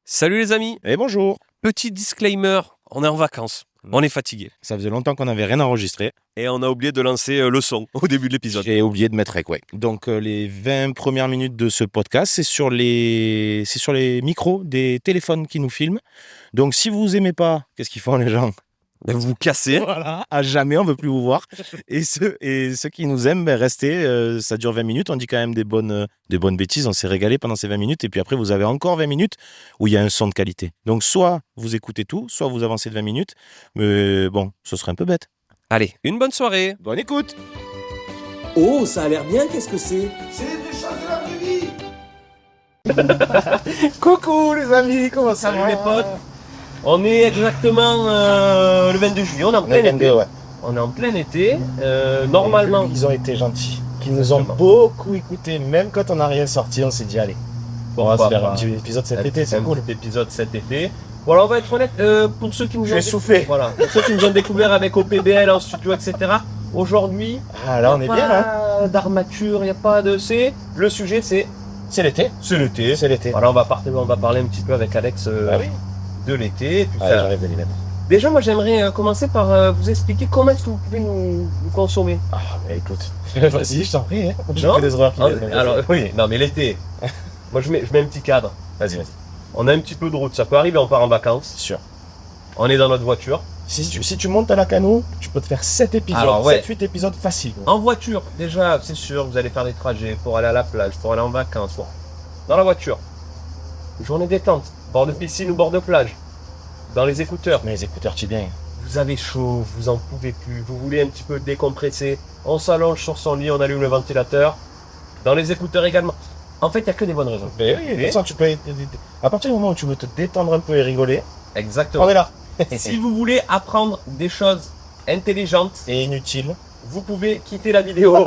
Salut les amis, Et bonjour. petit disclaimer, on est en vacances, on est fatigué Ça faisait longtemps qu'on n'avait rien enregistré. et on a oublié de lancer le son au début de l'épisode. J'ai oublié de mettre rec, ouais. Donc les 20 premières minutes de ce podcast, c'est sur les micros des téléphones qui nous filment. Donc si vous aimez pas, qu'est-ce qu'ils font les gens? Vous vous cassez, Voilà, à jamais on veut plus vous voir. Et ceux qui nous aiment, restez. Ça dure 20 minutes. On dit quand même des bonnes bêtises. On s'est régalé pendant ces 20 minutes. Et puis après, vous avez encore 20 minutes où il y a un son de qualité. Donc soit vous écoutez tout, soit vous avancez de 20 minutes. Mais bon, ce serait un peu bête. allez, une bonne soirée. Bonne écoute. Oh, ça a l'air bien, qu'est-ce que c'est? C'est des choses de la vraie vie. Coucou les amis, comment ça Salut va les potes. On est exactement le 22 juillet, on est en plein été. ouais. On est en plein été. Normalement, Ils ont été gentils. Ils nous ont Exactement. beaucoup écoutés. Même quand on n'a rien sorti, on s'est dit allez, on va se Pourquoi faire pas. un petit épisode cet été, c'est un cool. petit épisode cet été. Voilà, on va être honnête, pour ceux qui nous Je ont vais souffler. Voilà, pour ceux qui nous ont découvert avec OPBL en studio, etc. Aujourd'hui, Ah là on est bien, hein. pas d'armature, il n'y a pas de le sujet c'est C'est l'été. C'est l'été. Voilà, on va parler un petit peu avec Alex Bah oui. de l'été. Puis Allez, j'arrive à les mettre. Déjà, moi, j'aimerais commencer par vous expliquer comment est-ce que vous pouvez nous consommer. Ah bah écoute, vas-y, je t'en prie. Hein. Je Non fais des horreurs qui Ah, viennent. alors, oui, non, mais l'été, moi, je mets un petit cadre. Vas-y. On a un petit peu de route, ça peut arriver, on part en vacances, Sûr. on est dans notre voiture. Si tu montes à la cano, tu peux te faire 7 épisodes, Alors, ouais. 7-8 épisodes faciles. En voiture, déjà, c'est sûr, vous allez faire des trajets pour aller à la plage, pour aller en vacances. Bon. Dans la voiture, journée détente, bord de piscine ou bord de plage, dans les écouteurs. Mais les écouteurs, tu bien. Vous avez chaud, vous en pouvez plus, vous voulez un petit peu décompresser, on s'allonge sur son lit, on allume le ventilateur, dans les écouteurs également. En fait, il n'y a que des bonnes raisons. Mais oui, de toute façon, tu peux. À partir du moment où tu veux te détendre un peu et rigoler, Exactement. on est là. Si vous voulez apprendre des choses intelligentes, Et inutile. vous pouvez quitter la vidéo.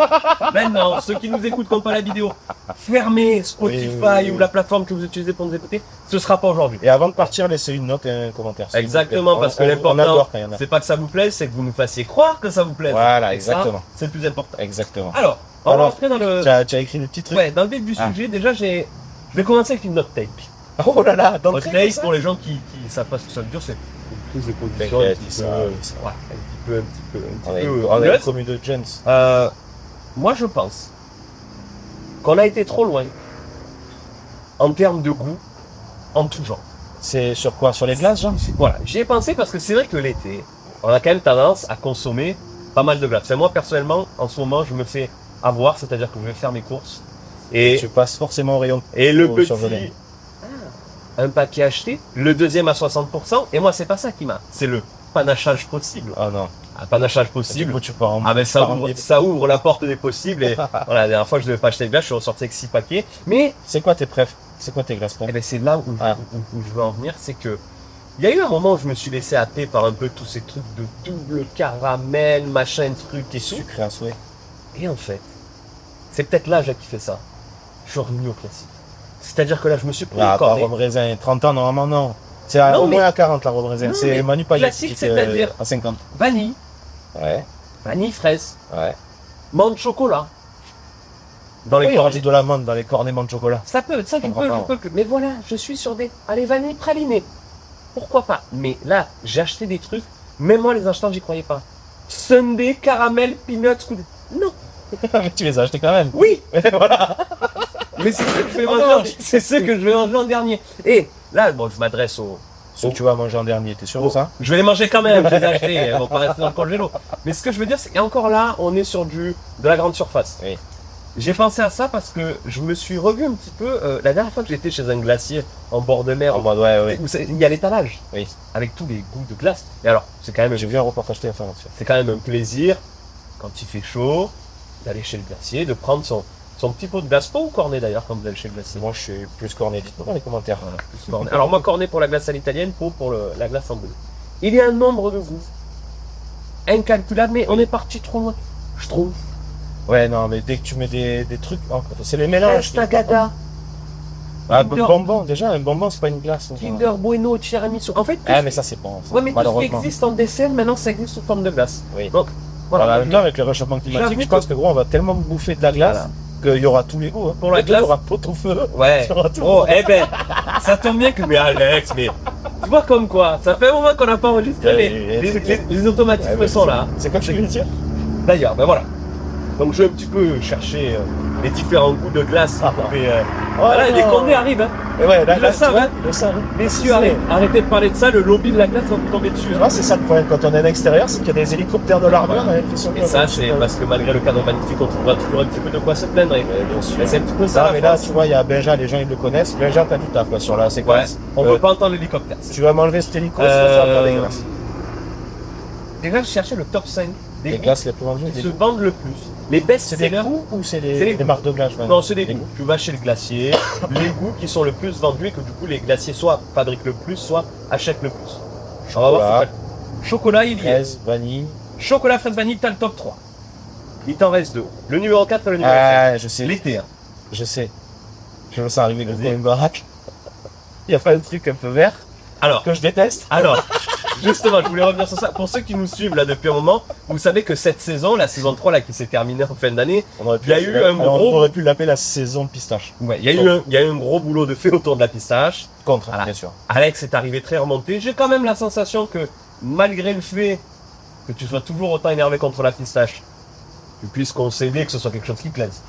Maintenant, ceux qui nous écoutent qui n'ont pas la vidéo, fermez Spotify Oui. ou la plateforme que vous utilisez pour nous écouter, ce ne sera pas aujourd'hui. Et avant de partir, laissez une note et un commentaire. s'il vous plaît. Exactement, parce que On l'important, adore quand il y en a. c'est pas que ça vous plaise, c'est que vous nous fassiez croire que ça vous plaise. Voilà, Et ça, exactement. c'est le plus important. Exactement. Alors, on va Alors, rentrer dans le... Tu as écrit des petits trucs. Ouais, dans le vif du Ah. sujet, déjà, je vais commencer avec une note tape. Oh là là, dans Note tape, pour les gens qui savent pas ce que ça veut dire, c'est une prise de position un T'inquiète, petit ça, peu, oui, ça. ouais, un petit peu On a anglaise. une commune de Jones. Moi, je pense qu'on a été trop loin en termes de goût, en tout genre. C'est sur quoi? Sur les glaces, genre? Voilà, j'y ai pensé parce que c'est vrai que l'été, on a quand même tendance à consommer pas mal de glace. Enfin, moi, personnellement, en ce moment, je me fais avoir, c'est-à-dire que je vais faire mes courses et, Tu passes forcément au rayon. et le au petit, surgelé. un paquet acheté, le deuxième à 60%, et moi, c'est pas ça qui m'a, c'est le panachage possible. Ah non. Un panachage Du possible. coup, tu pars en. Ah ben tu pars en- ça ouvre la porte des possibles et voilà, la dernière fois je devais pas acheter de glace, je suis ressorti avec 6 paquets. Mais C'est quoi tes préf? C'est quoi tes glaces préf? eh ben, c'est là où, Ah. où je veux en venir, c'est que il y a eu un moment où je me suis laissé happer par un peu tous ces trucs de double caramel, machin, truc et tout. Sucré à souhait. Et en fait, c'est peut-être l'âge qui fait ça. Je suis revenu au classique. C'est-à-dire que là, je me suis pris Ah, une pas cornée. rhum raisin. 30 ans, normalement, non. C'est Non, au mais- moins à 40 la rhum raisin. Non, C'est mais Manu Payet classique, c'est-à-dire- à 50. Vanille, Ouais, fraise, ouais. menthe chocolat. Dans les Oui, on cornets. rajoute de l'amande dans les cornements de chocolat. Ça peut, ça Je comprends pas, mais voilà, je suis sur des. Allez, vanille pralinée. Pourquoi pas? Mais là, j'ai acheté des trucs, même moi les achetant, j'y croyais pas. Sundae, caramel, peanuts, non, Mais tu les as achetés quand même. oui, Voilà. mais c'est ce que je vais Oh manger, non. c'est ce que je vais manger en dernier. Et là, bon, je m'adresse aux. Ce que tu vas manger en dernier, t'es sûr de ça? Je vais les manger quand même, je les ai achetés, elles vont pas rester dans le congélo. Mais ce que je veux dire, c'est qu'encore là, on est sur de la grande surface. Oui. J'ai pensé à ça parce que je me suis revu un petit peu, la dernière fois que j'étais chez un glacier en bord de mer, En mode, ouais. où il y a l'étalage. Oui. Avec tous les goûts de glace. Et alors, c'est quand même, J'ai vu un reportage TF1 là-dessus. c'est quand même un plaisir, quand il fait chaud, d'aller chez le glacier, de prendre son petit pot de glace, pas ou cornet d'ailleurs, quand vous allez chez le glacier. Moi, je suis plus corné. Dites-moi dans les commentaires. Voilà, plus cornet. Alors moi, cornet pour la glace à l'italienne, pot pour la glace en bleu. Il y a un nombre de goûts incalculable, mais on est parti trop loin, je trouve. Ouais, non, mais dès que tu mets des trucs, c'est les mélanges. Estagada, Ah, Kinder- bonbon, déjà, un bonbon, c'est pas une glace. Kinder Bueno, tiramisu. En fait, tout, Ah, mais ça, c'est bon. ça, ouais, mais tout ce qui malheureusement. existe en dessert, maintenant, ça existe sous forme de glace. Oui. Donc, Voilà, voilà. en même temps, avec le réchauffement climatique, J'avoue je pense que gros, on va tellement bouffer de la glace. Voilà. qu'il y aura tous les goûts. Hein. Pour la Il y aura glace. pot-au-feu. Ouais. Il y aura tout. Oh, eh ben, ça tombe bien que. Mais Alex, mais. Tu vois comme quoi, ça fait un moment qu'on n'a pas enregistré, mais les automatismes Ouais, sont là. C'est quoi que je veux dire? D'ailleurs, ben voilà. Donc je vais un petit peu chercher les différents goûts de glace. Voilà, les condés arrivent. Hein. Et ouais, là, Ils le savent, tu vois, hein. ils le savent. Messieurs, arrêtez de parler de ça, le lobby de la glace va vous tomber dessus. Tu Hein. vois, c'est ça le problème quand on est à l'extérieur, c'est qu'il y a des hélicoptères de l'armure qui sont Et ça, c'est parce que malgré le cadre magnifique, on trouvera toujours un petit peu de quoi se plaindre. Et bien sûr. c'est un petit peu ça. Ça, la mais là, France. tu vois, il y a Benja, les gens ils le connaissent. Benja, t'as du taf quoi, sur la Ouais, séquence. on peut pas entendre l'hélicoptère. Tu vas m'enlever cet hélico, sinon ça va faire dégueulasse. Déjà, je cherchais le top 5 des Les goûts glaces les plus vendues, qui se vendent le plus. Les c'est des best-sellers. goûts ou c'est C'est les des marques de glace? Non, c'est des goûts. Tu vas chez le glacier, les goûts qui sont le plus vendus et que du coup les glaciers soit fabriquent le plus, soit achètent le plus. On va voir. Chocolat, il y est. Fraise, vanille. Chocolat, fraise, vanille, t'as le top 3. Il t'en reste 2. Le numéro 4 et le numéro 5. Ah, je sais. L'été. Hein. Je sais. Je me sens arriver dans une baraque. Il y a pas de truc un peu vert Alors, que je déteste. justement, je voulais revenir sur ça. Pour ceux qui nous suivent là depuis un moment, vous savez que cette saison, la saison 3 là qui s'est terminée en fin d'année, On aurait pu, il y a eu un alors, gros- on aurait pu l'appeler la saison pistache. ouais, il y a eu un gros boulot de fait autour de la pistache. Contre, Voilà. bien sûr. Alex est arrivé très remonté. J'ai quand même la sensation que malgré le fait que tu sois toujours autant énervé contre la pistache, tu puisses concéder que ce soit quelque chose qui plaise.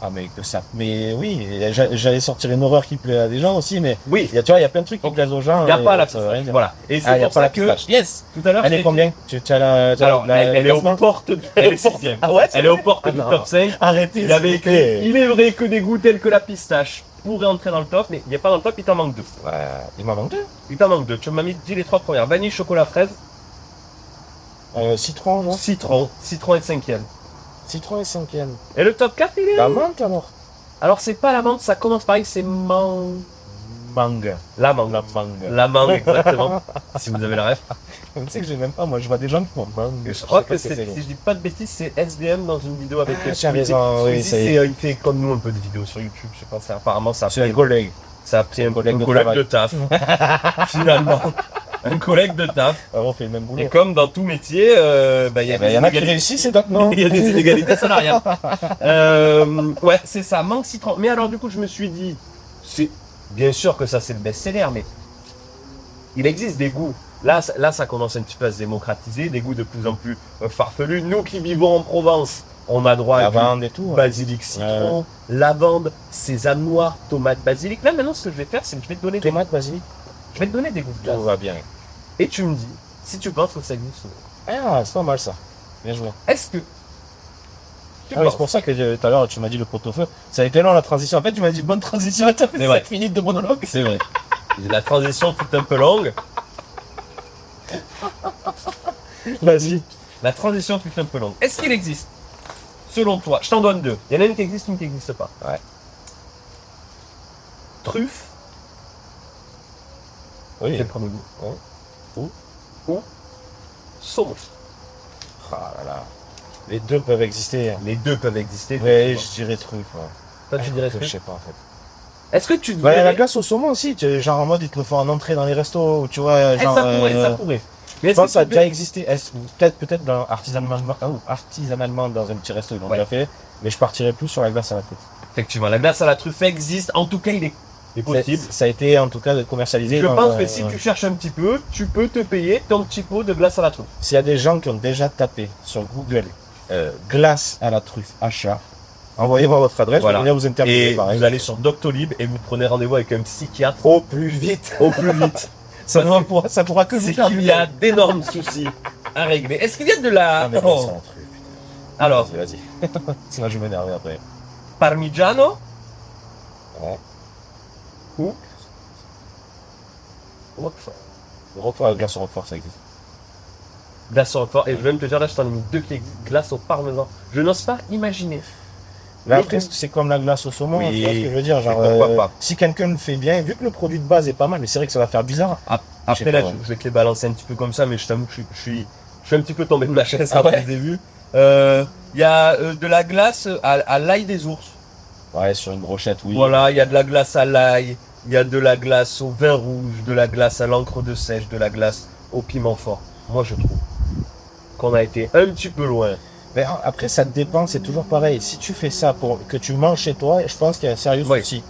Ah, mais que ça. Mais oui, j'allais sortir une horreur qui plaît à des gens aussi, mais Oui, tu vois, il y a plein de trucs qui plaisent aux gens. il n'y a et pas la ça veut rien pistache. dire. Voilà. Et c'est Ah, il y a pour pas ça la que pistache. Yes! tout à l'heure, Elle est j'ai- combien? Tu as la. Alors, elle est aux classement portes, elle est 6ème. Ah ouais? Elle est aux portes Ah du non. top 5. Arrêtez. Il avait s'il vous plaît. écrit, il est vrai que des goûts tels que la pistache pourraient entrer dans le top, mais il n'y a pas dans le top, il t'en manque 2. Ouais, il m'en manque deux. Il t'en manque 2. Tu m'as dit les 3 premières. Vanille, chocolat, fraise, Citron, non? citron. Citron est 5ème. Citron est cinquième. Et le top 4, il est... La menthe alors? Alors, c'est pas la menthe, ça commence pareil, c'est mangue. Mangue. La mangue. La mangue. La mangue, exactement. Si vous avez la ref. Tu sais que j'ai même pas, moi je vois des gens qui font mangue. Je crois sais que pas ce c'est, c'est. si je dis pas de bêtises, c'est SDM dans une vidéo avec Ah, tu as raison, oui, ça y est. il fait comme nous un peu de vidéos sur YouTube, je sais pas, apparemment ça a C'est un pris, collègue. ça a pris un collègue de collègue travail. de taf. Finalement. Un collègue de taf. Alors, on fait le même boulot. Et comme dans tout métier, il y a Eh ben, il y en a qui réussissent et d'autres non. il y a des inégalités salariales. Ouais, c'est ça, mangue citron. Mais alors du coup, je me suis dit, c'est bien sûr que ça c'est le best-seller, mais il existe des goûts. Là, ça commence un petit peu à se démocratiser, des goûts de plus en plus farfelus. Nous qui vivons en Provence, on a droit à du Lavande et tout. ouais. basilic citron, lavande, sésame noir, tomate basilic. Là maintenant, ce que je vais faire, c'est que je vais te donner Tomate, basilic, goûts de glace. tout va bien. Et tu me dis si tu penses que ça existe. ou non. Ah, c'est pas mal ça. Bien joué. Est-ce que tu Ah oui, penses- c'est pour ça que tout à l'heure tu m'as dit le pot-au-feu. Ça a été long la transition. En fait, tu m'as dit bonne transition et t'as fait C'est vrai. 7 minutes de monologue. C'est vrai. La transition fut un peu longue. Vas-y. La transition fut un peu longue. Est-ce qu'il existe, selon toi, je t'en donne 2. Il y en a une qui existe, une qui n'existe pas. Ouais. Truffe, Oui. c'est le premier goût. Ou Ou saumon. Ah là là. Les deux peuvent exister. Les deux peuvent exister. Oui, effectivement. je dirais truffe. Ouais. Toi, tu dirais Je truffe. sais pas en fait. Est-ce que tu te Bah, il y a la verrais- glace au saumon aussi. Genre en mode ils te le font en entrée dans les restos. Ou tu vois, Eh, genre. ça pourrait, ça pourrait. Mais Je est-ce pense que que ça a tu déjà verrais- existé. Peut-être dans artisanalement dans un petit resto, ils l'ont Ouais. déjà fait. Mais je partirais plus sur la glace à la truffe. Effectivement, la glace à la truffe existe. En tout cas, il est possible. Ça a été en tout cas commercialisé. Je dans, pense que si tu cherches un petit peu, tu peux te payer ton petit pot de glace à la truffe. S'il y a des gens qui ont déjà tapé sur Google glace à la truffe achat, envoyez-moi votre adresse, Voilà. je vais venir vous interviewer Et pareil. vous allez sur Doctolib et vous prenez rendez-vous avec un psychiatre Au plus vite. au plus vite. Ça pourra que vous C'est faire qu'il y a d'énormes soucis à régler. Est-ce qu'il y a de la... Ah, mais Oh. glace à la truffe, putain. Alors, Vas-y. Sinon je vais m'énerver après. Parmigiano Ouais. ou Roquefort. Le Roquefort, glace au Roquefort, ça existe. Glace au Roquefort. Et je vais même te dire, là, je t'en ai mis 2 qui existent. Glace au parmesan. Je n'ose pas imaginer. Mais Oui. après, c'est comme la glace au saumon, Oui. tu vois ce que je veux dire. Genre, Pourquoi pas. si quelqu'un le fait bien, vu que le produit de base est pas mal, mais c'est vrai que ça va faire bizarre. Je Après, sais là, pas, ouais. je vais te les balancer un petit peu comme ça, mais je t'avoue que je suis un petit peu tombé de ma chaise Ah quand ouais. je les ai vus. Il y a de la glace à l'ail des ours. Ouais, sur une brochette, oui. Voilà, il y a de la glace à l'ail, il y a de la glace au vin rouge, de la glace à l'encre de sèche, de la glace au piment fort. Moi, je trouve qu'on a été un petit peu loin. Mais après, ça dépend, c'est toujours pareil. Si tu fais ça pour que tu manges chez toi, je pense qu'il y a un sérieux Oui. souci.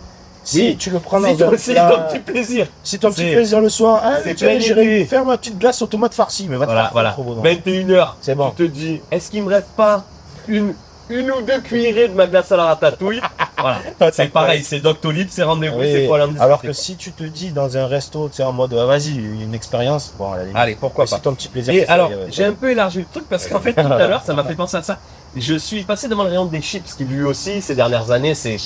Si Oui. tu le prends C'est dans un ton plat- petit plaisir. c'est ton petit C'est- plaisir le soir, ah, c'est tiens, plein j'irai été. faire ma petite glace aux tomates farcies, mais va te Voilà, faire voilà. trop beau, non. 21h. C'est bon. Tu te dis, est-ce qu'il me reste pas une ou deux cuillerées de ma glace à la ratatouille? Voilà. C'est pareil, c'est Doctolib, c'est rendez-vous, Oui, c'est quoi alors que si tu te dis dans un resto, tu sais, en mode, vas-y, une expérience, bon, à la limite, Allez, pourquoi pas. c'est ton petit plaisir. Et c'est ça, alors, ouais, j'ai un peu élargi le truc parce qu'en fait, tout à l'heure, ça m'a fait penser à ça. Je suis passé devant le rayon des chips qui, lui aussi, ces dernières années, s'est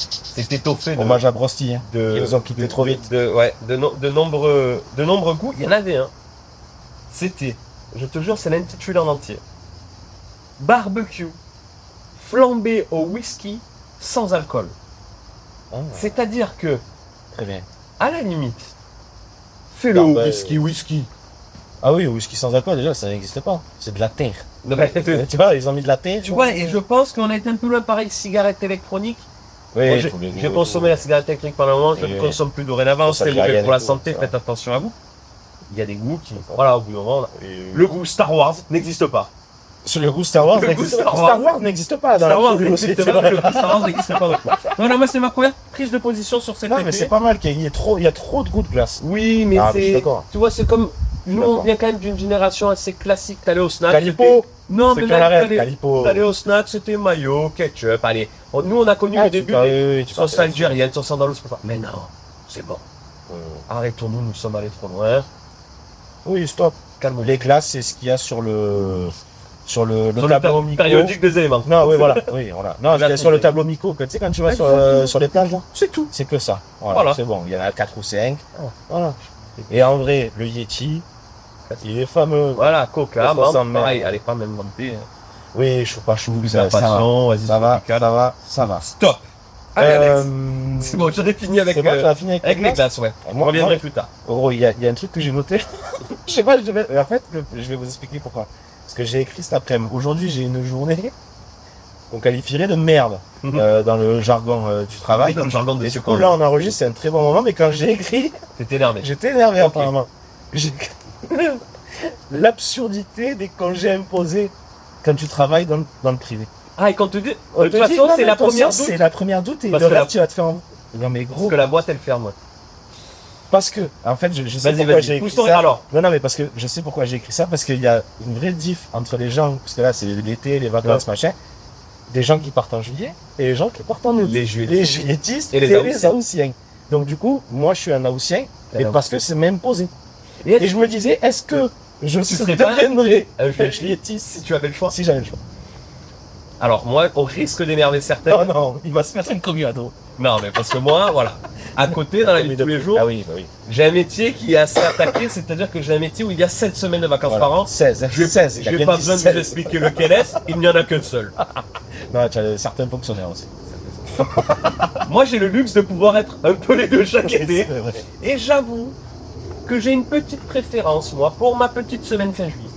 étoffé de, hommage à Brosti, hein. de, Ils nous ont quittés trop vite. de nombreux goûts. Il y en avait un. C'était, je te jure, c'est l'intitulé en entier. Barbecue flambé au whisky sans alcool. Ah, C'est-à-dire que, très bien. à la limite, fais-le au bah, whisky. Ah oui, au whisky sans alcool, déjà, ça n'existe pas. C'est de la terre. Non, mais, Tu vois, ils ont mis de la terre. tu vois, et je pense qu'on a été un peu loin, pareil, cigarette électronique. Oui, Moi, tous les j'ai goûts, consommé la cigarette électronique pendant un moment, je Oui, ne oui. consomme plus dorénavant, Ça c'est fait rien mauvais pour la du tout, santé, ça. faites attention à vous. Il y a des goûts qui, ça. voilà, au bout d'un moment, Et- le goût Star Wars n'existe pas. Sur le goût Star Wars, Le goût n'existe- Star Wars. Star Wars n'existe pas dans Star Wars l'absolu aussi, n'existe tu pas, vois. le goût Star Wars n'existe pas. Non, non, moi c'est ma première prise de position sur cette Non, mais c'est pas mal qu'il y ait trop, il y a trop de goût de glace. Oui, mais Ah, mais je suis c'est, d'accord. tu vois, c'est comme, nous on d'accord. vient quand même d'une génération assez classique, t'allais au snack. Calipo, c'était- non, c'est mais que la même, rêve, t'allais Calipo. t'allais au snack, c'était mayo, ketchup, allez. Nous on a connu Ah, le tu début parles- des oui, oui, tu sauces parles- algériennes, sauces andalouses, mais non, c'est bon. Arrêtons-nous, nous sommes allés trop loin. Oui, stop. Calme-nous. Les glaces, c'est ce qu'il y a sur le Sur le tableau Mico. périodique des éléments. Non, oui, voilà. Oui, voilà. Non, Là, c'est sur le c'est- tableau Mico, que tu sais, quand tu vas Exactement. sur les plages, là, C'est tout. c'est que ça. Voilà, Voilà. c'est bon. Il y en a 4 ou 5. Oh. Voilà. Et en vrai, le Yeti, il est fameux. Voilà, Coca, Ça menthe, sent merde. pareil, allez pas même monter. Oui, chou pas chou, Plus ça la va. passion, vas-y, Ça va, tropical. ça va, ça va. Stop. Allez, Alex. Euh, C'est bon, j'en ai fini avec, c'est bon, tu as fini avec les glaces, ouais. On Moi- reviendrait moi- plus tard. En gros, il y a un truc que j'ai noté. Je sais pas, en fait, je vais vous expliquer pourquoi. Parce que j'ai écrit cet après-midi. Aujourd'hui, j'ai une journée qu'on qualifierait de merde dans le jargon du travail. Dans le jargon de Et ce du coup, là, on enregistre, c'est un très bon moment, mais quand j'ai écrit, T'es énervé. j'étais énervé Ok. apparemment. J'ai- L'absurdité des congés imposés quand tu travailles dans le privé. Ah, et quand tu dis, de On toute te dit, façon, non, c'est mais la première doute. C'est la première doute et Parce le que reste, la- tu vas te faire en... Non, mais Parce gros, que la boîte, elle ferme, ouais. parce que, en fait, je sais Vas-y, pourquoi j'ai vas-y. écrit Pousse-toi, ça. alors. Non, non, mais parce que je sais pourquoi j'ai écrit ça, parce qu'il y a une vraie diff entre les gens, parce que là, c'est l'été, les vacances, machin, des gens qui partent en juillet et les gens qui partent en août. Les juillet. Les juilletistes Et les Haussiens. Donc, du coup, moi, je suis un Haussien, T'es et un parce que c'est même posé. Et Et je me disais, est-ce que je serais pas deviendrais un un juilletiste juillettiste si tu avais le choix. si j'avais le choix? Alors, moi, au risque d'énerver certains. Oh non, il va se mettre un commis à dos. Non, mais parce que moi, voilà. À côté, dans la vie de tous les jours, Ah oui, bah oui. j'ai un métier qui est assez attaqué, c'est-à-dire que j'ai un métier où il y a 7 semaines de vacances Voilà. par an. 16, Je 16. il a n'ai bien pas dit besoin de 16. vous expliquer lequel est, il n'y en a qu'un seul. Non, tu as certains fonctionnaires aussi. Moi, j'ai le luxe de pouvoir être un peu les deux chaque été. C'est vrai. Et j'avoue que j'ai une petite préférence, moi, pour ma petite semaine fin juillet.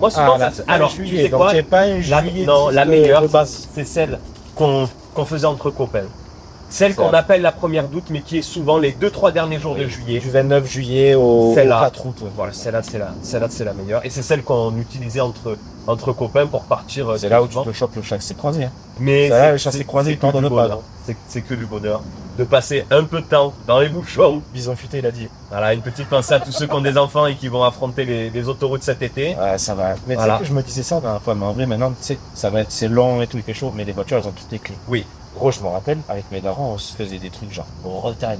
Moi, souvent, là, ça- fin alors, juillet, tu sais donc quoi tu n'es pas un la, juillet. non, la meilleure, de base. c'est celle qu'on faisait entre copains. Celle qu'on Ça. appelle la première d'août, mais qui est souvent les 2-3 derniers jours de juillet. Du 29 juillet au Celle-là. 4 août. Ouais. Voilà, celle-là, c'est la meilleure. Et c'est celle qu'on utilisait entre copains pour partir. C'est là où tu souvent. te chopes le chassé croisé. Hein. Mais Ça, là, c'est- le chassé c'est- croisé, c'est il t'en que du donne pas, bonheur. C'est que du bonheur. De passer un peu de temps dans les bouchons. Bison futé, il a dit. Voilà, une petite pensée à tous ceux qui ont des enfants et qui vont affronter les autoroutes cet été. Ouais, ça va. Mais Voilà. tu sais que je me disais ça la dernière fois, mais en vrai, maintenant, tu sais, ça va être, c'est long et tout, il fait chaud, mais les voitures, elles ont toutes les clés. Oui. Gros, je me rappelle, avec mes darons, on se faisait des trucs genre, Bretagne,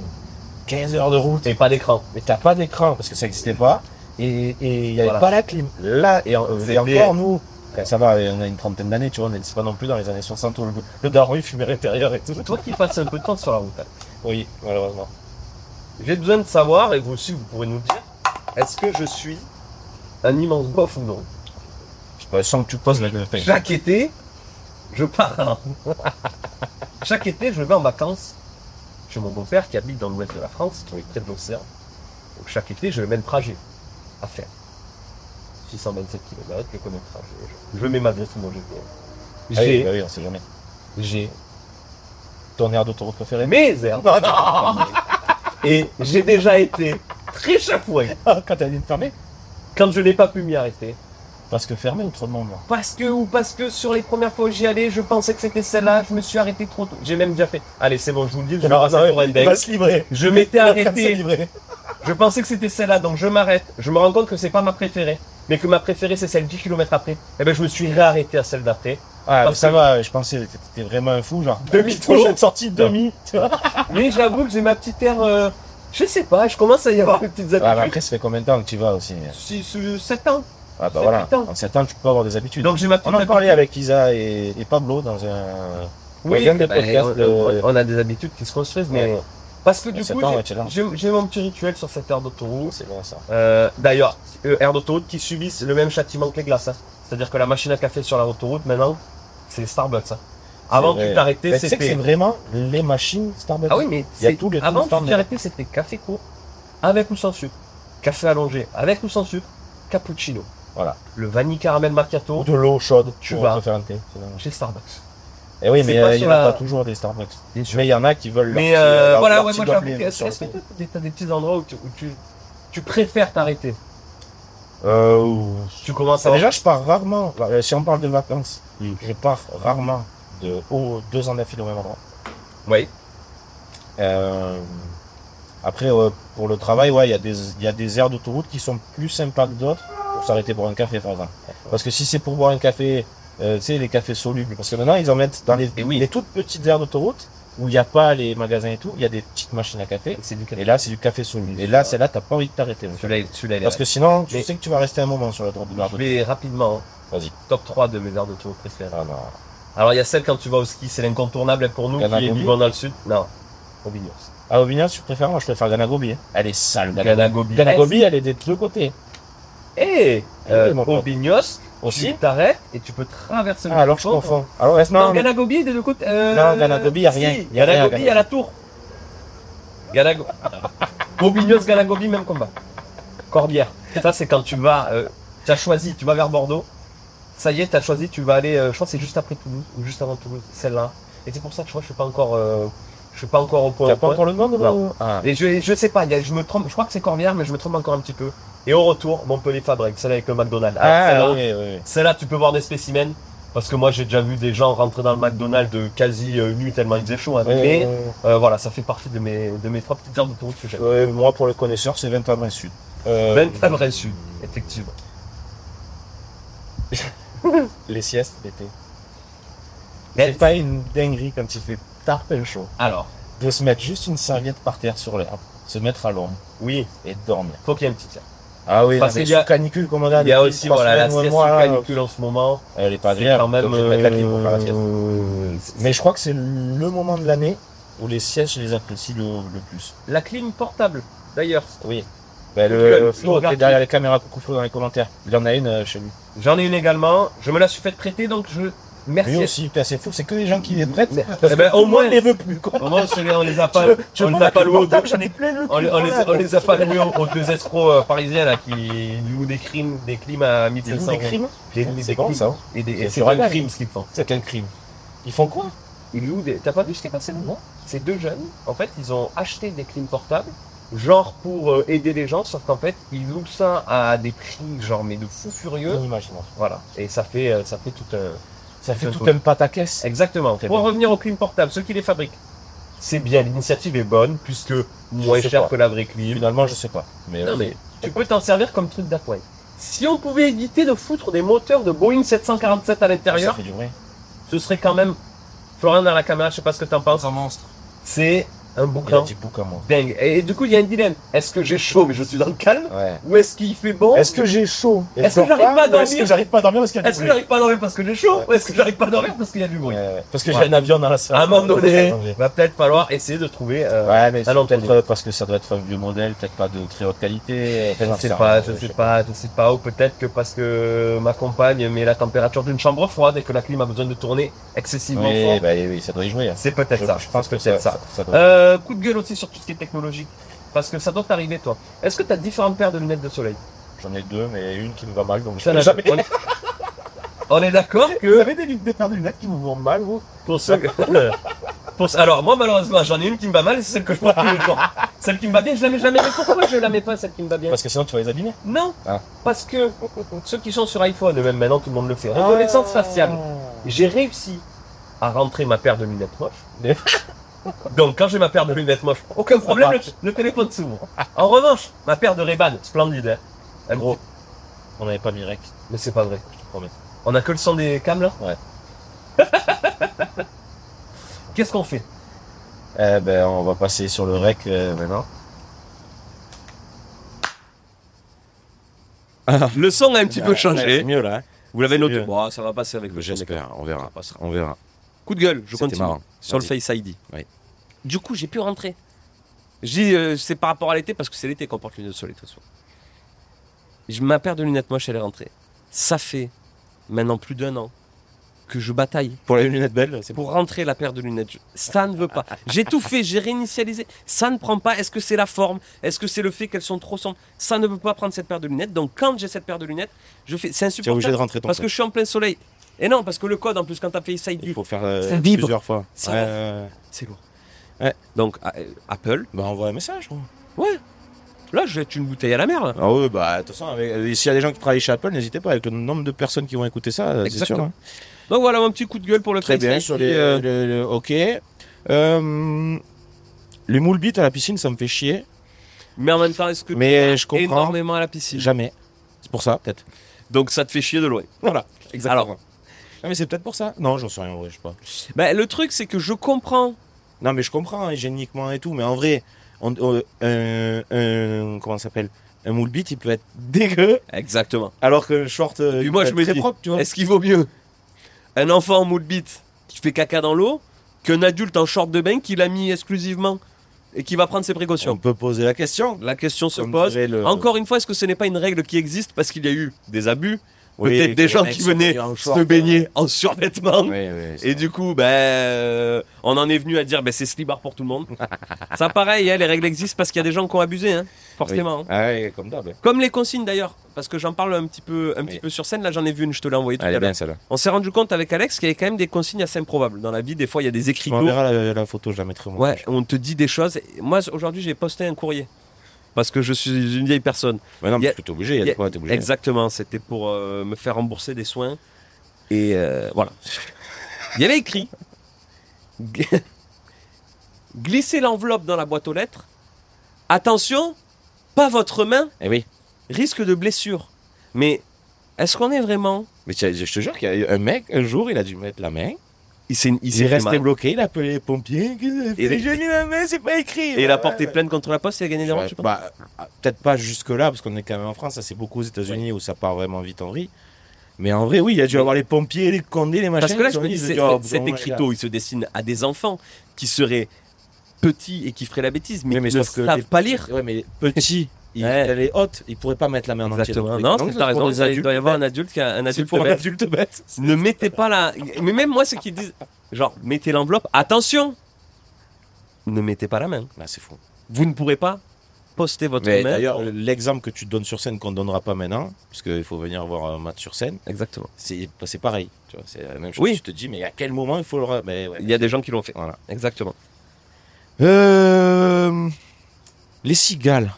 15 heures de route, Et pas d'écran. mais t'as pas d'écran, parce que ça n'existait pas, et il y avait Voilà. pas la clim. Là, et C'était- encore, nous, ça va, on a une trentaine d'années, tu vois, c'est pas non plus dans les années 60 où le daron, il fumait à l'intérieur et tout. Toi qui passes un peu de temps sur la route, hein. Oui, malheureusement. J'ai besoin de savoir, et vous aussi vous pourrez nous dire, est-ce que je suis un immense bof ou non? Je sais pas, sans que tu poses la fin. Chaque été, je pars. Chaque été, je vais en vacances chez mon beau-père qui habite dans l'ouest de la France, qui est près de l'océan. Donc chaque été, j'ai le même trajet à faire. 627 km, je connais le trajet. Je mets malgré tout mon GPS. Ah oui, J'ai, bah oui, on sait jamais. j'ai Ton air d'autoroute préféré? mes herbes. Et j'ai déjà été très chafoué Quand t'as dit de fermer? quand je n'ai pas pu m'y arrêter. Parce que fermé ou trop de monde là. Parce que sur les premières fois où j'y allais, je pensais que c'était celle-là, je me suis arrêté trop tôt. J'ai même déjà fait. Allez, c'est bon, je vous le dis, je vais passer pour un il dingue. va se livrer. Je m'étais Il va se arrêté. livrer. Je pensais que c'était celle-là, donc je m'arrête. Je me rends compte que c'est pas ma préférée, mais que ma préférée c'est celle 10 km après. Et ben je me suis réarrêté à celle d'après. Ah, Parce ça que- va, je pensais que t'étais vraiment un fou, genre. Demi-tour. Prochaine sortie demi, tu vois. Mais j'avoue que j'ai ma petite air. Je sais pas, je commence à y avoir des petites Ouais, mais habitudes. après, ça fait combien de temps que tu vas aussi? 7 ans. Ah, bah C'est voilà. putain. En 7 ans, tu peux avoir des habitudes. Donc j'ai ma petite On en habitude. parlait avec Isa et Pablo dans un. Oui, un des bah, podcasts. on a des habitudes qui se construisent, mais. Ouais. Parce que du 7 coup, ans, ouais, tu es là. j'ai mon petit rituel sur cette aire d'autoroute. C'est bien ça. D'ailleurs, aire d'autoroute qui subissent le même châtiment que les glaces. Hein. C'est-à-dire que la machine à café sur l'autoroute, maintenant, c'est Starbucks. Hein. Avant, vrai. tu t'arrêtais, Mais tu sais que c'est c'était. vraiment les machines Starbucks. Ah oui, mais Il y a c'est- tous les avant, standards. tu t'arrêtais, c'était café court, avec ou sans sucre. Café allongé, avec ou sans sucre. Cappuccino. Voilà. Le vanille caramel macchiato Ou de l'eau chaude, Tu pour vas. te faire un thé. c'est bon. chez Starbucks. Et oui, C'est mais pas il sur n'y en a la- pas toujours des Starbucks. Bien sûr. Mais il y en a qui veulent leur Mais petit, leur- voilà, leur ouais, petit moi gobelet j'avoue que sur le est-ce que côté. t'as des petits endroits où tu préfères t'arrêter? Tu commences à Déjà, je pars rarement. Si on parle de vacances, Mm. je pars rarement de 2 ans d'affilée au même endroit. Oui. Après, pour le travail, ouais, il y a des aires d'autoroute qui sont plus sympas que d'autres pour s'arrêter pour un café, par exemple. Parce que si c'est pour boire un café, tu sais, les cafés solubles, parce que maintenant, ils en mettent dans Et oui. les toutes petites aires d'autoroute où il n'y a pas les magasins et tout, il y a des petites machines à café. C'est du café. Et là, c'est du café soluble. Et là, celle-là, t'as pas envie de t'arrêter. mon frère. Celui-là, il est Parce que sinon, tu Mais- sais que tu vas rester un moment sur la droite de Je l'arbre. vais rapidement. Vas-y. Top 3 de mes aires d'autoroute préférées. Ah non. Alors il y a celle quand tu vas au ski, c'est l'incontournable pour nous qui Ganagobi. vivons dans le sud. Non. Aubignos. Ah, Aubignas, tu préfères? Moi, je préfère Ganagobi. Hein. Elle est sale, Ganagobi. Ganagobi, elle est des deux côtés. Et mon pote. Aubignos, Aussi. tu t'arrêtes et tu peux traverser le Ah, alors je pont. confonds. Alors, reste, Non, non, mais- Ganagobi est des deux côtés. Non, Ganagobi, y a rien. Si, Y a rien à Ganagobi, il y a la tour. Aubignos, Ganagobi, même combat. Corbière. Ça, c'est quand tu vas. Tu as choisi, tu vas vers Bordeaux. Ça y est, tu as choisi, tu vas aller. Je crois que c'est juste après Toulouse ou juste avant Toulouse, celle-là. Et c'est pour ça que je suis pas encore. Je suis pas encore au point. T'as pas encore le nom de Non. Ah. Et je sais pas, je me trompe. Je crois que c'est Corbière, mais je me trompe encore un petit peu. Et au retour, Montpellier-Fabrègue, celle avec le McDonald's. Ah, celle-là, oui, oui. celle-là, tu peux voir des spécimens. Parce que moi, j'ai déjà vu des gens rentrer dans le McDonald's quasi nus tellement il faisait chaud. Hein. Oui, Mais oui, oui. voilà, ça fait partie de mes 3 petites heures d'autoroute que j'aime. Moi, pour les connaisseurs, c'est 20 Adresse Sud. 20 vrai sud, effectivement. Les siestes l'été. Mais- C'est pas une dinguerie quand il fait tarpin chaud Alors, de se mettre juste une serviette par terre sur l'herbe, se mettre à l'ombre oui, et dormir. faut qu'il y ait un petit tir. Ah oui, Parce parce qu'il y a- sous canicule comme on a Il y a depuis aussi 3 voilà, la semaines ou un sieste mois, sous là, canicule en ce moment. elle est pas C'est agréable. quand même. Donc, je vais mettre la clim pour faire la sieste. Mais Mais je crois que c'est le moment de l'année où les siestes, je les apprécie le plus. la clim portable, d'ailleurs. Oui. Ben, Google, le Flo qui regarde. est derrière les caméras, coucou Flo dans les commentaires. Il en a une chez lui. J'en ai une également. Je me la suis fait prêter, donc je. Merci. Lui aussi, putain, c'est fou, c'est que les gens qui les prêtent. Mais- Parce eh ben, que au tout le monde moins- les veut plus. Quoi. Au moins, on les a pas. Tu on veux les pas a pas le loués au portable, j'en ai plein le cul. on les a pas loués aux deux escrocs parisiens là, qui louent des clims à 1500 Des euros. crimes. Des C'est bon ça. Et C'est c'est sur un Internet. crime ce qu'ils font. C'est quel crime? Ils font quoi? Ils louent des. T'as pas vu ce qui est passé non? Ces deux jeunes, en fait, ils ont acheté des clims portables, genre pour aider les gens, sauf qu'en fait, ils louent ça à des prix genre mais de fou furieux. Inimaginable. Voilà. Et ça fait tout un. Ça fait Un tout truc. un pataquès. Exactement. Très Pour bien. revenir aux clims portables, ceux qui les fabriquent, c'est bien, l'initiative est bonne, puisque moins sais cher pas. que la vraie clim. Finalement, je sais pas. Mais, Non mais tu peux t'en servir comme truc d'appoint. Si on pouvait éviter de foutre des moteurs de Boeing 747 à ça l'intérieur, fait du vrai. ce serait quand même. Florian dans la caméra, je sais pas ce que t'en penses. un monstre. C'est un Il a boucan dit boucan, moi. dingue. Et du coup, il y a un dilemme. Est-ce que j'ai chaud mais je suis dans le calme, Ouais. ou est-ce qu'il fait bon? Est-ce que j'ai chaud? Et Est-ce que je j'arrive dors pas à ou dormir? Est-ce que j'arrive pas à dormir parce qu'il y a du Est-ce que bruit? j'arrive pas à dormir parce que j'ai chaud, Ouais. ou est-ce que j'arrive pas à dormir parce qu'il y a du bruit? Parce que Ouais. j'ai un avion dans la salle. À un moment donné, Ouais, va peut-être falloir essayer de trouver. mais Ah c'est non, peut-être parce que ça doit être un vieux modèle, peut-être pas de très haute qualité. Enfin, j'en Je sais sais pas, rien. je sais pas, ou peut-être que parce que ma compagne met la température d'une chambre froide et que la clim a besoin de tourner excessivement Oui, fort. bah oui, ça doit y jouer. Hein. C'est peut-être ça. Je pense que c'est peut-être c'est ça. ça doit- Coup de gueule aussi sur tout ce qui est technologique. Parce que ça doit t'arriver, toi. Est-ce que tu as différentes paires de lunettes de soleil? J'en ai deux, mais une qui me va mal, donc je Ça peux n'a- jamais. On est d'accord Vous que avez des paires de lunettes qui vous vont mal, vous? pour ceux alors moi malheureusement j'en ai une qui me va mal et c'est celle que je porte tous les jours. Celle qui me va bien, je la mets jamais. Mais pourquoi je la mets pas, celle qui me va bien? Parce que sinon tu vas les abîmer. Non, Ah. parce que ceux qui sont sur iPhone, et même maintenant tout le monde le fait, reconnaissance faciale. J'ai réussi à rentrer ma paire de lunettes moches. Donc quand j'ai ma paire de lunettes moches, aucun problème, le téléphone s'ouvre. En revanche, ma paire de Ray-Ban, splendide. Hein. Un Gros. On n'avait pas mis rec, Mais c'est pas vrai. je te promets. On a que le son des cams là? Ouais. Qu'est-ce qu'on fait? Eh ben, on va passer sur le rec maintenant. Le son a un petit peu Ouais, c'est changé. mieux là. Hein. Vous l'avez c'est noté. mieux. Bon, ça va passer avec le son des J'espère, on verra. Ça passera. On verra. Coup de gueule, je C'était continue. marrant. Sur le Vas-y. Face ID. Oui. Du coup, j'ai pu rentrer. Je dis, c'est par rapport à l'été parce que c'est l'été qu'on porte lunettes de soleil de toute façon. Ma paire de lunettes moches, elle est rentrée. Ça fait maintenant plus d'1 an que je bataille Pour les lunettes belles, c'est pour rentrer la paire de lunettes. Ça ne veut pas. J'ai tout fait, j'ai réinitialisé. Ça ne prend pas. Est-ce que c'est la forme? Est-ce que c'est le fait qu'elles sont trop sombres? Ça ne veut pas prendre cette paire de lunettes. Donc quand j'ai cette paire de lunettes, je fais. C'est Tu es obligé de insupportable rentrer ton parce que je suis en plein soleil. Et non, parce que le code en plus quand t'as fait Side il View, faut faire Ça vibre. plusieurs fois. Ça c'est lourd. Ouais. Donc Apple, Bah envoie un message. Gros. ouais. Là, je jette une bouteille à la mer. Là. Ah oui, bah de toute façon, s'il y a des gens qui travaillent chez Apple, n'hésitez pas avec le nombre de personnes qui vont écouter ça, c'est sûr. Exactement. Hein. Donc voilà mon petit coup de gueule pour le Très Face bien, ID. sur ok. Les moules bites à la piscine, ça me fait chier. Mais en même temps, est-ce que Mais je tu vas comprends. énormément à la piscine? Jamais. C'est pour ça, peut-être. Donc ça te fait chier de loin. Voilà, exactement. Alors, Ah, mais c'est peut-être pour ça. Non, j'en sais rien, en vrai, je sais pas. ben, le truc, c'est que je comprends. Non, mais je comprends, hein, hygiéniquement et tout, mais en vrai, comment ça s'appelle? Un moule bite, il peut être dégueu, Exactement. alors qu'un short, Puis il moi, peut je être me très dis, propre, tu vois. est-ce qu'il vaut mieux un enfant en moule bite qui fait caca dans l'eau qu'un adulte en short de bain qui l'a mis exclusivement et qui va prendre ses On précautions? peut poser la question. La question se Comme pose. dirait le- Encore une fois, est-ce que ce n'est pas une règle qui existe parce qu'il y a eu des abus? Oui, Peut-être que des les gens mecs qui sont venaient venus en se short. baigner en survêtement. Oui, oui, c'est Et vrai. du coup, on en est venu à dire c'est slibard pour tout le monde. Ça pareil, hein, les règles existent parce qu'il y a des gens qui ont abusé, hein, forcément. Oui. Ah ouais, comme d'hab. Comme les consignes d'ailleurs, parce que j'en parle un petit peu Oui. sur scène, là j'en ai vu une, je te l'ai envoyé tout à Elle est l'heure. bien celle-là. On s'est rendu compte avec Alex qu'il y avait quand même des consignes assez improbables. Dans la vie, des fois il y a des Tu écriteaux. m'enverras la photo, je la mettrai au Ouais, montage. on te dit des choses. Moi aujourd'hui j'ai posté un courrier. Parce que je suis une vieille personne. Mais non, Il y a- parce que t'es obligé, il y a des fois, t'es obligé. Exactement, c'était pour me faire rembourser des soins. Et voilà. Il y avait écrit glissez l'enveloppe dans la boîte aux lettres. Attention, pas votre main, Eh oui. risque de blessure. Mais est-ce qu'on est vraiment. Mais je te jure qu'il y a un mec, un jour, il a dû mettre la main. Il s'est Il est fait resté mal. bloqué, il a appelé les pompiers. Et J'ai mis ma main, c'est pas écrit. Et il a porté plainte contre la poste et il a gagné des Ouais, ronds, tu penses bah, peut-être pas jusque-là, parce qu'on est quand même en France, ça c'est beaucoup aux États-Unis où ça part vraiment vite en vrille. Mais en vrai, oui, il a dû avoir les pompiers, les condés, les machins. Parce que là, ils je ont me dit, dis, ils ont dit, oh, cet bon, les écriteau, il se destine à des enfants qui seraient petits et qui feraient la bêtise, mais Oui, mais qui ne sauf que savent les- pas lire. gars. Ouais, mais petits, Ouais. elle est haute, ils pourraient pas mettre la main en entier. Exactement. Donc, Non, donc, c'est t'as c'est pour raison. des Il adultes doit y avoir un bêtes. adulte qui a un C'est adulte pour un bête. adulte bête. Ne mettez pas la. Mais même moi, ceux qui disent, genre, mettez l'enveloppe, attention ne mettez pas la main. Là, c'est fou. Vous ne pourrez pas poster votre Mais main. d'ailleurs, l'exemple que tu donnes sur scène qu'on ne donnera pas maintenant, puisqu'il faut venir voir un match sur scène, Exactement. c'est pareil. Tu vois, c'est la même chose. Oui. Tu te dis, mais à quel moment il faut le. Mais ouais. Il y a des gens qui l'ont fait. Voilà. Exactement. Les cigales.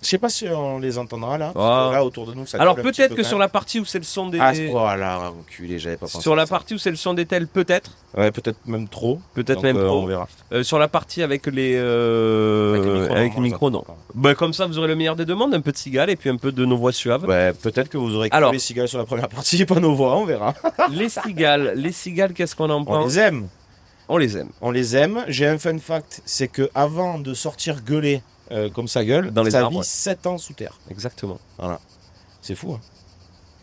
Je sais pas si on les entendra là. Ah. Là autour de nous, ça Alors gueule un petit peut-être peu que quand sur même. la partie où c'est le son des. Ah, voilà, enculé, j'avais pas pensé. Sur à la ça. partie où c'est le son des tels, peut-être. Ouais, peut-être même trop. Peut-être Donc, même trop. On verra. Sur la partie avec les. Avec les micros, non. Bah, comme ça, vous aurez le meilleur des deux mondes, un peu de cigale et puis un peu de nos voix suaves. Ouais, peut-être que vous aurez que Alors. les cigales sur la première partie et pas nos voix, on verra. Les cigales, qu'est-ce qu'on en On pense? les aime. On les aime. On les aime. J'ai un fun fact, c'est que avant de sortir gueuler comme ça gueule, Dans les ça arbres, vit ouais. 7 ans sous terre. Exactement. C'est fou. Hein.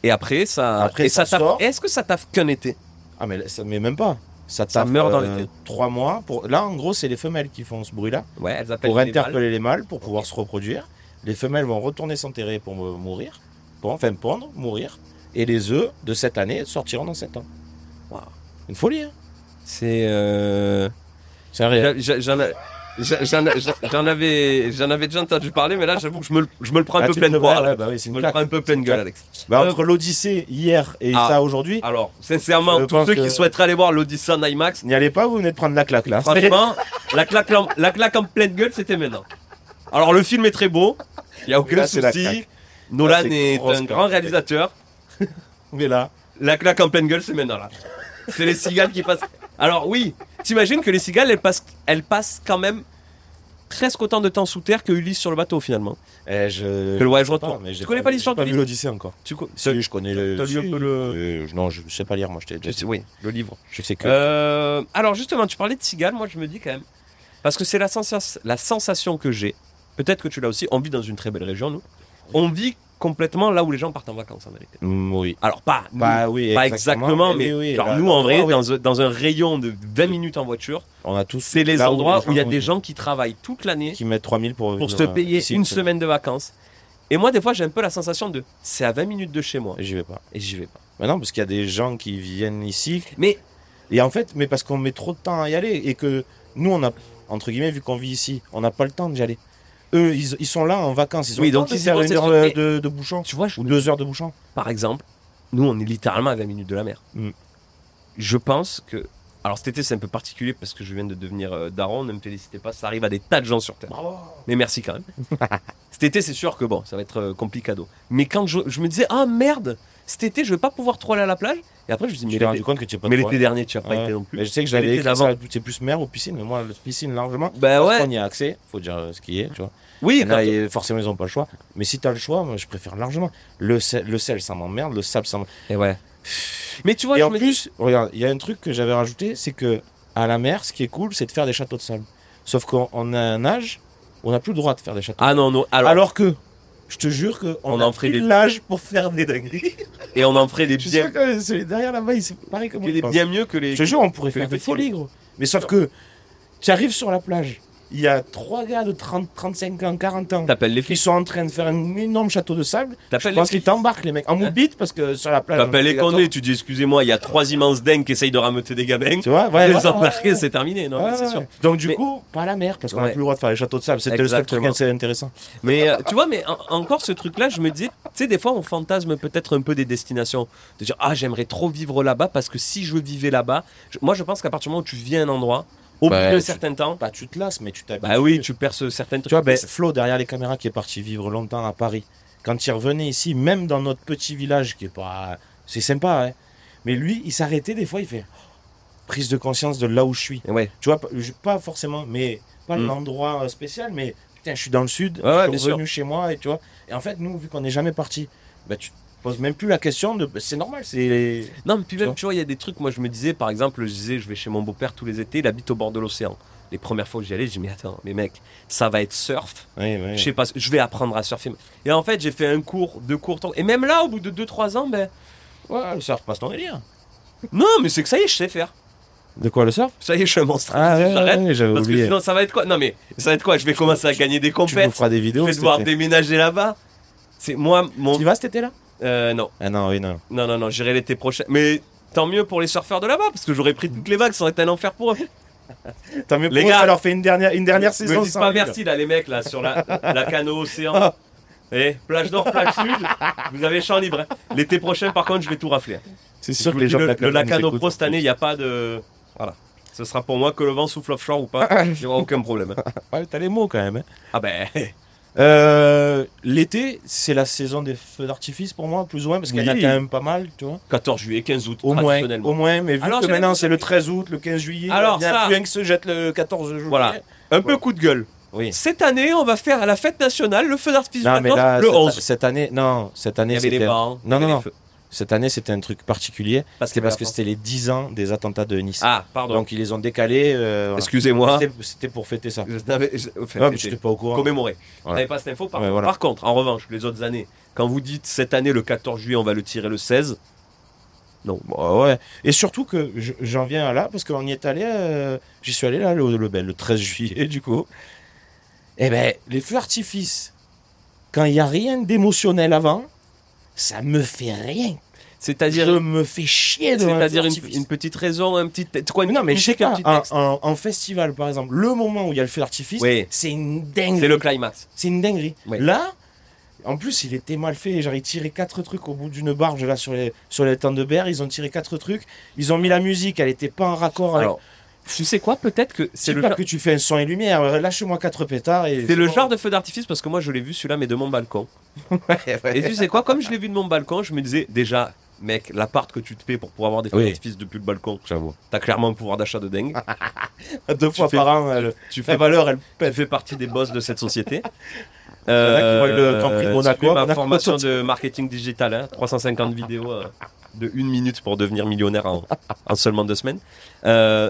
Et après, ça. Après, et ça taffe- sort. Est-ce que ça taffe qu'un été? Ah mais même pas. Ça meurt dans l'été. 3 mois. Là, en gros, c'est les femelles qui font ce bruit-là. Ouais, elles appellent Pour les mâles. interpeller les mâles, pour pouvoir se reproduire. Les femelles vont retourner s'enterrer pour mourir. Enfin, pondre, mourir. Et les œufs de cette année sortiront dans 7 ans. Waouh. Une folie, hein. C'est. C'est un réel. J'en avais déjà entendu parler, mais là, j'avoue que je me le prends un peu tu pleine te- poire. ouais, bah oui, c'est Je une me le claque. prends un peu pleine gueule, Alex. Bah, entre l'Odyssée hier et Ah. ça aujourd'hui, Alors, sincèrement, Je tous pense ceux que- qui souhaiteraient aller voir l'Odyssée en IMAX, n'y allez pas, vous venez de prendre la claque là. franchement, la claque en pleine gueule, c'était maintenant. Alors, le film est très beau, il n'y a aucun Là, c'est la souci. claque. Nolan Là, c'est est grosse un claque. grand réalisateur. Mais là, La claque en pleine gueule, c'est maintenant là. C'est les cigales qui passent. Alors oui, t'imagines que les cigales, elles passent quand même presque autant de temps sous terre que Ulysse sur le bateau finalement. je. Que le voyage je sais pas, retour. mais j'ai Tu connais pas l'histoire j'ai pas de vu l'Ulysse l'Odyssée encore. Si, Si, je connais le. t'as lu un si, peu non, je sais pas lire, moi, je t'ai déjà dit. oui, le livre. Je sais que. Alors justement, tu parlais de cigales, moi je me dis quand même, parce que c'est la sensation que j'ai, peut-être que tu l'as aussi, on vit dans une très belle région, nous. On vit complètement là où les gens partent en vacances en vérité. Oui. Alors pas, nous, Bah oui, pas exactement, mais oui, genre là, nous en vrai, oui. dans un rayon de 20 minutes en voiture, On a tous. c'est les là endroits où il y a vont- des gens qui travaillent toute l'année qui mettent 3000 pour pour venir, se payer ici, une ça. semaine de vacances. Et moi, des fois, j'ai un peu la sensation de c'est à 20 minutes de chez moi Et j'y vais pas. et j'y vais pas. Mais non, parce qu'il y a des gens qui viennent ici. Mais Et en fait, mais parce qu'on met trop de temps à y aller et que nous, on a, entre guillemets, vu qu'on vit ici, on n'a pas le temps d'y aller. Eux, ils sont là en vacances. Ils ont Oui, le temps donc de ils faire vont une heure s'exprimer. de bouchon. tu vois, Ou 2 heures de bouchon. par exemple, nous, on est littéralement à 20 minutes de la mer. Mm. Je pense que. Alors cet été, c'est un peu particulier parce que je viens de devenir daron. Ne me félicitez pas, ça arrive à des tas de gens sur Terre. Bravo. Mais merci quand même. Cet été, c'est sûr que bon, ça va être complicado. Mais quand je me disais, ah merde, cet été, je vais pas pouvoir trop aller à la plage. Et après, je me dis, Je mais t'ai rendu compte que tu n'es pas mais de l'été dernier, tu as pas Ouais. été non plus. Mais je sais que je Mais l'avais l'été écrit, d'avant. c'est plus mer ou piscine, mais moi, la piscine, largement. Bah Parce ouais. qu'on y a accès, faut dire ce qui est, tu vois. Oui, Là, forcément, ils n'ont pas le choix. Mais si tu as le choix, moi, je préfère largement. Le sel, ça m'emmerde. Le sable, ça m'emmerde. Et ouais. Mais tu vois, Et je en me dis, plus, regarde, il y a un truc que j'avais rajouté, c'est que à la mer, ce qui est cool, c'est de faire des châteaux de sable. Sauf qu'on a un âge où on n'a plus le droit de faire des châteaux. ah non, non. Alors que, je te jure qu'on On a en ferait plus des- l'âge pour faire des dingueries. Et on en ferait des Je suis sûr bien, que celui derrière là-bas, il c'est pareil comme moi. bien mieux que les. Je te jure, on pourrait que les faire des petits. folies, gros. Mais sauf que, tu arrives sur la plage, il y a 3 gars de 30, 35 ans, 40 ans, T'appelles les qui flics. sont en train de faire un énorme château de sable. Je T'appelles les pense qu'ils flics. t'embarquent, les mecs. En moubite, parce que sur la plage. T'appelles les on fait condés, tu dis excusez-moi, il y a 3 immenses dingues qui essayent de rameuter des gamins. Tu vois, ouais, Les voilà, embarquer, ouais. c'est terminé, non, Ouais, c'est ouais. sûr. Donc du Mais- coup, pas la mer, parce qu'on n'a Ouais. plus le droit de faire les châteaux de sable. C'était le seul truc Exactement. assez intéressant. Mais tu vois, mais encore ce truc-là, je me disais, tu sais, des fois, on fantasme peut-être un peu des destinations. De dire, ah, j'aimerais trop vivre là-bas parce que si je vivais là-bas, moi, je pense qu'à partir du moment où tu vis à un endroit, au bout Bah, d'un tu- certain temps, Pas tu te lasses, mais tu t'habitues. bah oui, tu perces certaines Tu vois, trucs. Flo, derrière les caméras, qui est parti vivre longtemps à Paris, quand il revenait ici, même dans notre petit village, qui est pas. C'est sympa, hein. Mais lui, il s'arrêtait des fois, il fait prise de conscience de là où je suis. Et ouais. Tu vois, pas forcément, mais pas Mm. l'endroit spécial, mais putain, je suis dans le sud, Ouais, ouais, je bien suis revenu chez moi, et tu vois. Et en fait, nous, vu qu'on n'est jamais parti, bah, tu te poses même plus la question de. C'est normal, c'est. Non, mais puis Tu même, vois. tu vois, il y a des trucs, moi, je me disais, par exemple, je disais, je vais chez mon beau-père tous les étés, il habite au bord de l'océan. Les premières fois que j'y allais, je dis, mais attends, mais mec, ça va être surf. Oui, oui. Je sais pas, je vais apprendre à surfer. Et en fait, j'ai fait un cours, 2 cours. Et même là, au bout de 2-3 ans, ben. Ouais, le surf passe ton délire. Non, mais c'est que ça y est, je sais faire. De quoi le surf? Ça y est, je suis un monstre. Ah ouais, J'arrête. ouais, j'avais Parce que oublié. sinon, ça va être quoi? Non, mais ça va être quoi? Je vais commencer à gagner des Tu nous compètes. feras des Je vidéos. vais cet devoir été. déménager là-bas. C'est moi, mon. Tu y vas cet été là? Non, Ah non, oui, non. non, j'irai l'été prochain. Mais tant mieux pour les surfeurs de là-bas, parce que j'aurais pris toutes les vagues, ça aurait été un enfer pour eux. Tant mieux Les pour eux, gars, ça leur fait une dernière saison. Me dites sans pas lui, là. merci là, les mecs, là, sur la Cano Océan. Ah. Eh, plage nord, plage sud, vous avez champ libre. Hein. L'été prochain, par contre, je vais tout rafler. C'est Je sûr vous que les dis, gens de le Lacano Lacano nous écoutent. Pro cette année, il n'y a pas de. Voilà. Ce sera pour moi que le vent souffle offshore ou pas. Il n'y aura aucun problème. Ouais, t'as les mots quand même. Hein. Ah ben. L'été, c'est la saison des feux d'artifice pour moi, plus ou moins, parce qu'il y en a Oui. quand même pas mal, tu vois. 14 juillet, 15 août, Au traditionnellement. moins, mais vu Alors, que j'ai maintenant l'impression c'est le que- 13 août, le 15 juillet, Alors, il y a ça- plus un qui se jette le 14 juillet. Voilà. Un peu coup de gueule. Oui. Cette année, on va faire à la fête nationale le feu d'artifice Non, du mais 14, là, le 11. cette année, Il y avait les c'était. bancs. Non, il y avait non, les feux. Cette année, c'était un truc particulier. Parce C'est que parce que c'était les 10 ans des attentats de Nice. Ah, pardon. Donc ils les ont décalés. Voilà. Excusez-moi. C'était pour fêter ça. Je n'avais. Enfin, Ouais, mais c'était j'étais pas au courant. commémoré. Je Voilà. n'avais pas cette info. Ouais, voilà. Par contre, en revanche, les autres années, quand vous dites cette année, le 14 juillet, on va le tirer le 16. Non. Bon, ouais. Et surtout que j'en viens à là, parce qu'on y est allé, j'y suis allé là le 13 juillet du coup. Eh ben, les feux d'artifice, quand il n'y a rien d'émotionnel avant, ça me fait rien. C'est-à-dire, Je me fais chier de c'est-à-dire une petite raison, un petit, quoi, Non, mais je sais un pas, petit texte. en festival, par exemple, le moment où il y a le feu d'artifice, Oui. c'est une dinguerie. C'est le climax. C'est une dinguerie. Oui. Là, en plus, il était mal fait. Genre, ils tiraient 4 trucs au bout d'une barge, là, sur les temps de berre. Ils ont tiré 4 trucs. Ils ont mis la musique, elle était pas en raccord avec... Alors, tu sais quoi, peut-être que c'est C'est le pas genre, que tu fais un son et lumière. Lâche-moi 4 pétards et... c'est le genre de feu d'artifice parce que moi je l'ai vu celui-là mais de mon balcon. Et tu sais quoi, comme je l'ai vu de mon balcon, je me disais déjà, mec, l'appart que tu te fais pour pouvoir avoir des feux Oui. d'artifice depuis le balcon, J'avoue. t'as clairement un pouvoir d'achat de dingue. 2 fois fais- par an, Tu la valeur, elle tu fais partie des boss de cette société. en a qui voient le Grand Prix de Monaco, tu fais ma Monaco, formation de marketing digital, hein, 350 vidéos de 1 minute pour devenir millionnaire en seulement 2 semaines.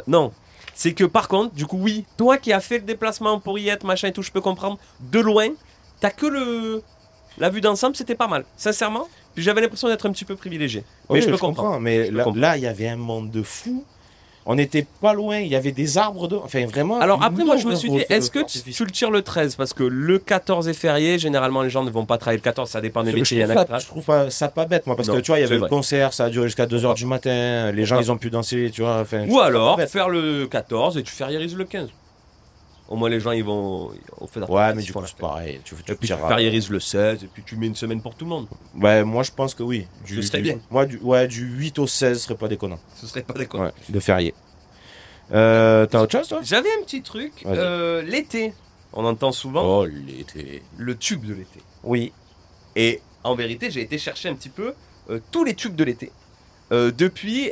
Non, c'est que par contre, du coup, oui, toi qui as fait le déplacement pour y être, machin et tout, je peux comprendre. De loin, t'as que la vue d'ensemble, c'était pas mal, sincèrement. Puis j'avais l'impression d'être un petit peu privilégié. Mais Oui, je peux comprendre. Mais Je peux là, comprendre. là, il y avait un monde de fous. On n'était pas loin. Il y avait des arbres de... Enfin, vraiment... Alors après, moi, je me une suis dit, œuvre est-ce que d'artifice. tu le tires le 13? Parce que le 14 est férié, généralement, les gens ne vont pas travailler le 14, ça dépend des métiers. Il y en a qui travaillent. Je trouve pas ça pas bête, moi, parce Non, que tu vois, il y c'est avait le vrai. concert, ça a duré jusqu'à 2h du matin, les gens, Ah. ils ont pu danser, tu vois. Enfin, je Ou trouve ça alors, pas bête. faire le 14 et tu fériérises le 15. Au moins, les gens, ils vont... On fait Ouais, mais ils du font coup, la c'est fête. pareil. Tu Et puis tu tireras. fériérises le 16 et puis tu mets une semaine pour tout le monde. Ouais, moi, je pense que oui. Ce serait bien. Moi, du 8 au 16 serait pas déconnant. Ce serait pas déconnant. Ouais, de férié. T'as autre chose, toi? J'avais un petit truc. Vas-y. L'été, on entend souvent Oh, l'été. le tube de l'été. Oui. Et en vérité, j'ai été chercher un petit peu tous les tubes de l'été. Depuis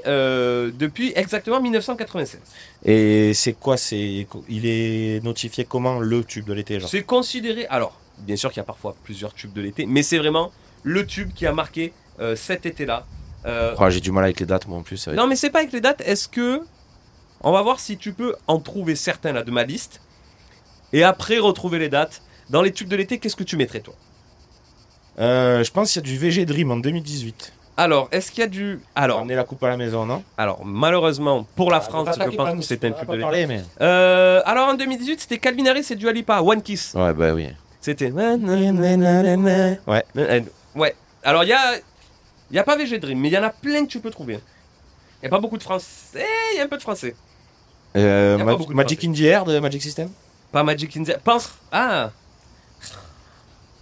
exactement 1996. Et c'est quoi? Il est notifié comment, le tube de l'été, genre? C'est considéré... Alors, bien sûr qu'il y a parfois plusieurs tubes de l'été, mais c'est vraiment le tube qui a marqué cet été-là. Oh, j'ai du mal avec les dates, moi, en plus. ça va être- Non, mais c'est pas avec les dates. Est-ce que... On va voir si tu peux en trouver certains là de ma liste. Et après retrouver les dates. Dans les tubes de l'été, qu'est-ce que tu mettrais toi? Je pense qu'il y a du VG Dream en 2018. Alors, est-ce qu'il y a du... Alors, On est la coupe à la maison, non? malheureusement, pour la Ah, France, on va je attaquer pense par que nous, c'était un on va tube pas de l'été. parler, mais... Alors en 2018, c'était Calvin Harris et Dua Lipa, One Kiss. Ouais, bah oui. C'était... Ouais. Ouais. Alors il y a pas VG Dream, mais il y en a plein que tu peux trouver. Il n'y a pas beaucoup de français, il y a un peu de français. a pas beaucoup de Magic in the Air de Magic System? Pas Magic in the...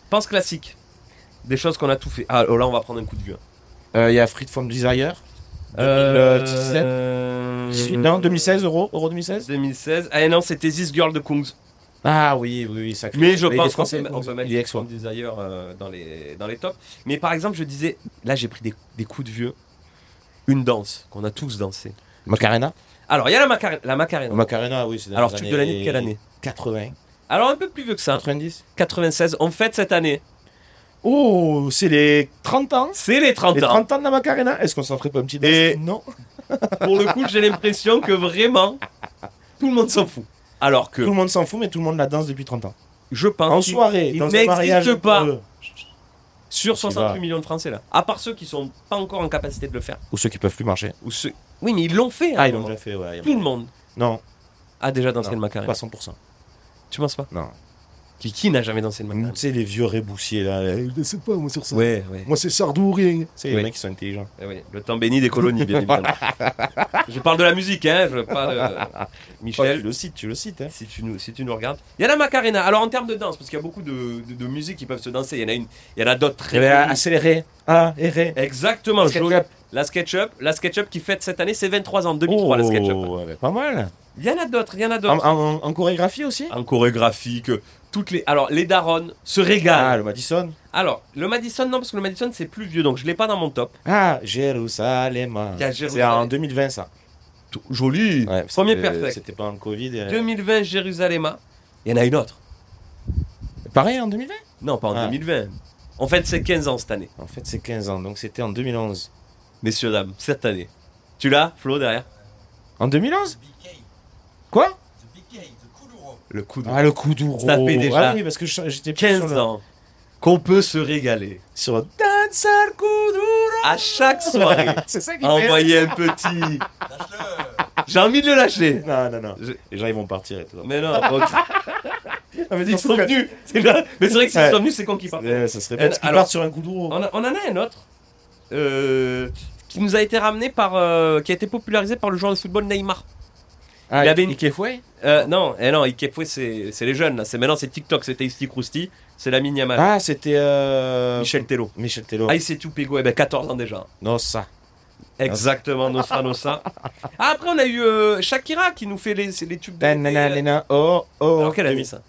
Pense classique. Des choses qu'on a tout fait. Ah, oh, là on va prendre un coup de vue. Il y a Freed from Desire. 2017. Non, 2016, Euro 2016. 2016. Ah non, c'était This Girl de Kungs. Ah oui, ça. Mais je il est pense qu'on français, peut mettre il est ex-soi. From Desire dans les tops. Mais par exemple, je disais, là j'ai pris des coups de vieux. Une danse qu'on a tous dansé. Macarena. Alors, il y a la Macarena. Macarena, oui, c'est dans Alors, les tube de l'année de quelle année? 80. Alors, un peu plus vieux que ça. 90. 96. On fête cette année. Oh, c'est les 30 ans. C'est les 30 Les ans. 30 ans de la Macarena. Est-ce qu'on s'en ferait pas un petit danse? Et- Non. Pour le coup, j'ai l'impression que vraiment, tout le monde s'en fout. Alors que, Tout le monde s'en fout, mais tout le monde la danse depuis 30 ans. je pense En qu'il- soirée, il dans un mariage. n'existe pas sur Tu 68 vas. millions de Français là. À part ceux qui sont pas encore en capacité de le faire. Ou ceux qui peuvent plus marcher. Ou ceux... Oui, mais ils l'ont fait. à un Ah, ils l'ont moment. déjà fait, ouais. Tout le monde Non, a déjà dansé Non, le Macarena. pas 100%. Tu penses pas? Non. Qui n'a jamais dansé le Macarena? Tu sais, les vieux reboussiers là. Je sais pas, moi, sur ça. Ouais. Moi, c'est Sardou ou rien. C'est les Oui. mecs qui sont intelligents. Eh oui, le temps béni des colonies, bien évidemment. Je parle de la musique, hein, je parle Michel, Tu le cites, hein. si tu nous regardes. Il y a la Macarena. Alors en termes de danse, parce qu'il y a beaucoup de musiques qui peuvent se danser, il y en a d'autres très connues. Accéléré. Ah, erré. Exactement, SketchUp. la SketchUp qui fête cette année ses 23 ans, 2003 la SketchUp. ouais, pas mal. Il y en a d'autres. En chorégraphie aussi? En chorégraphie, alors les darons se régalent. Ah, le Madison. Alors, le Madison, non, parce que le Madison c'est plus vieux, donc je l'ai pas dans mon top. Ah, Jérusalem. Il y a C'est Jérusalem. en 2020 ça. Joli. Ouais, Premier c'était- perfect. C'était pas en Covid. 2020 Jérusalem. Il y en a une autre. Pareil en 2020? Non, pas en Ah. 2020. En fait, c'est 15 ans cette année. En fait, c'est 15 ans, donc c'était en 2011. Messieurs, dames, cette année. Tu l'as, Flo, derrière? En 2011? Quoi? Le coup de Ah, le coup d'ouro. Ça fait déjà Ah oui, parce que j'étais plus 15 ans qu'on peut se régaler. sur Dancer Kuduro. À chaque soirée, C'est ça qui fait. envoyer un petit... J'ai envie de le lâcher. Non. Je- Les gens, ils vont partir et tout. Mais non, bon, ils sont venus. Mais c'est vrai que s'ils Ouais. sont venus, c'est con qu'ils partent. Ça serait bien. Parce qu'ils Alors- partent sur un coup d'ouro. On en a un autre. qui nous a été ramené qui a été popularisé par le joueur de football Neymar. Ah, il avait une- Ikefoué Non, Ikefoué, c'est les jeunes, là. Maintenant, c'est TikTok, c'est Tasty Krusty, c'est la Yamal. Ah, c'était Michel Tello. Michel Tello. Ah, c'est tout Pego, 14 ans déjà. Non, ça. Exactement, Nosa. Ah, après, on a eu Shakira qui nous fait les tubes de Nanana, l'été. nana, oh, oh. Alors, quelle a mis ça?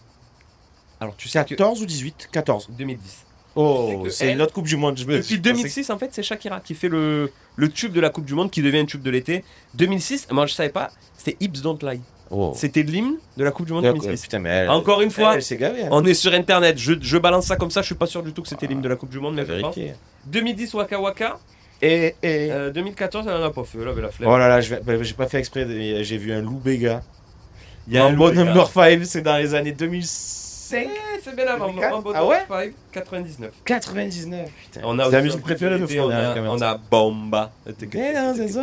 Alors, tu sais que 14 ou 18 14. 2010. Oh, Tu sais que c'est elle- notre Coupe du Monde. Depuis 2006, en fait, c'est Shakira qui fait le tube de la Coupe du Monde qui devient un tube de l'été. 2006, moi je savais pas, c'était Hips Don't Lie. Oh. C'était l'hymne de la Coupe du Monde D'accord, 2006. putain, mais elle, Encore une fois, elle s'est gavée. Hein. on est sur internet, je balance ça comme ça, je suis pas sûr du tout que c'était l'hymne de la Coupe du Monde, mais La je pense. vérité. 2010 Waka Waka, Et 2014 elle en a pas fait, elle avait la flemme. oh là là, j'ai pas fait exprès. J'ai vu un Lou Bega. Il y a un Mambo loup, les gars. Number 5, c'est dans les années 2005. C'est bien avant, 2004. Mambo Ah ouais 5, 99. 99, putain. On a C'est la aussi musique un préférée de petit Flo. été, on a Bomba. Mais non, c'est ça.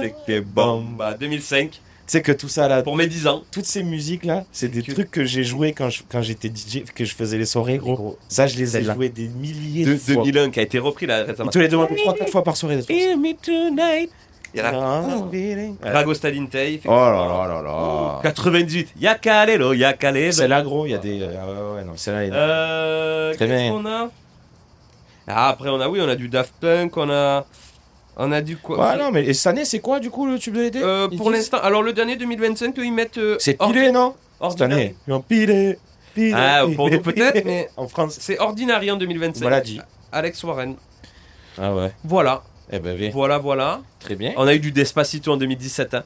Bomba. 2005, Tu sais que tout ça là, pour mes 10 ans. toutes ces musiques là, c'est des Que- trucs que j'ai joué quand j'étais DJ, que je faisais les soirées, gros. Ça, je les ai Celle-là. joués des milliers de De fois. 2001 qui a été repris là récemment. Ils te les demandent 3-4 fois par soirée. Hear me tonight. Il y a la Ouais. Rago Stalintei. Oh là là là là. 98. Yakalelo, Yakalelo. C'est là, gros, il y a des. Ah ouais, non, c'est là. Très Qu'est-ce bien. qu'on a? Ah, après, on a du Daft Punk, on a du quoi? Ouais, non, mais et cette année, c'est quoi du coup le tube de l'été Ils Pour disent- l'instant, alors le dernier 2025, ils mettent. C'est pilé, non Cette année. Ils ont pilé. Ah, pour nous peut-être, mais En France. c'est Ordinary en 2025. On l'a dit. Alex Warren. Ah ouais. Voilà, Eh ben, oui. voilà. Très bien. On a eu du Despacito en 2017. Hein.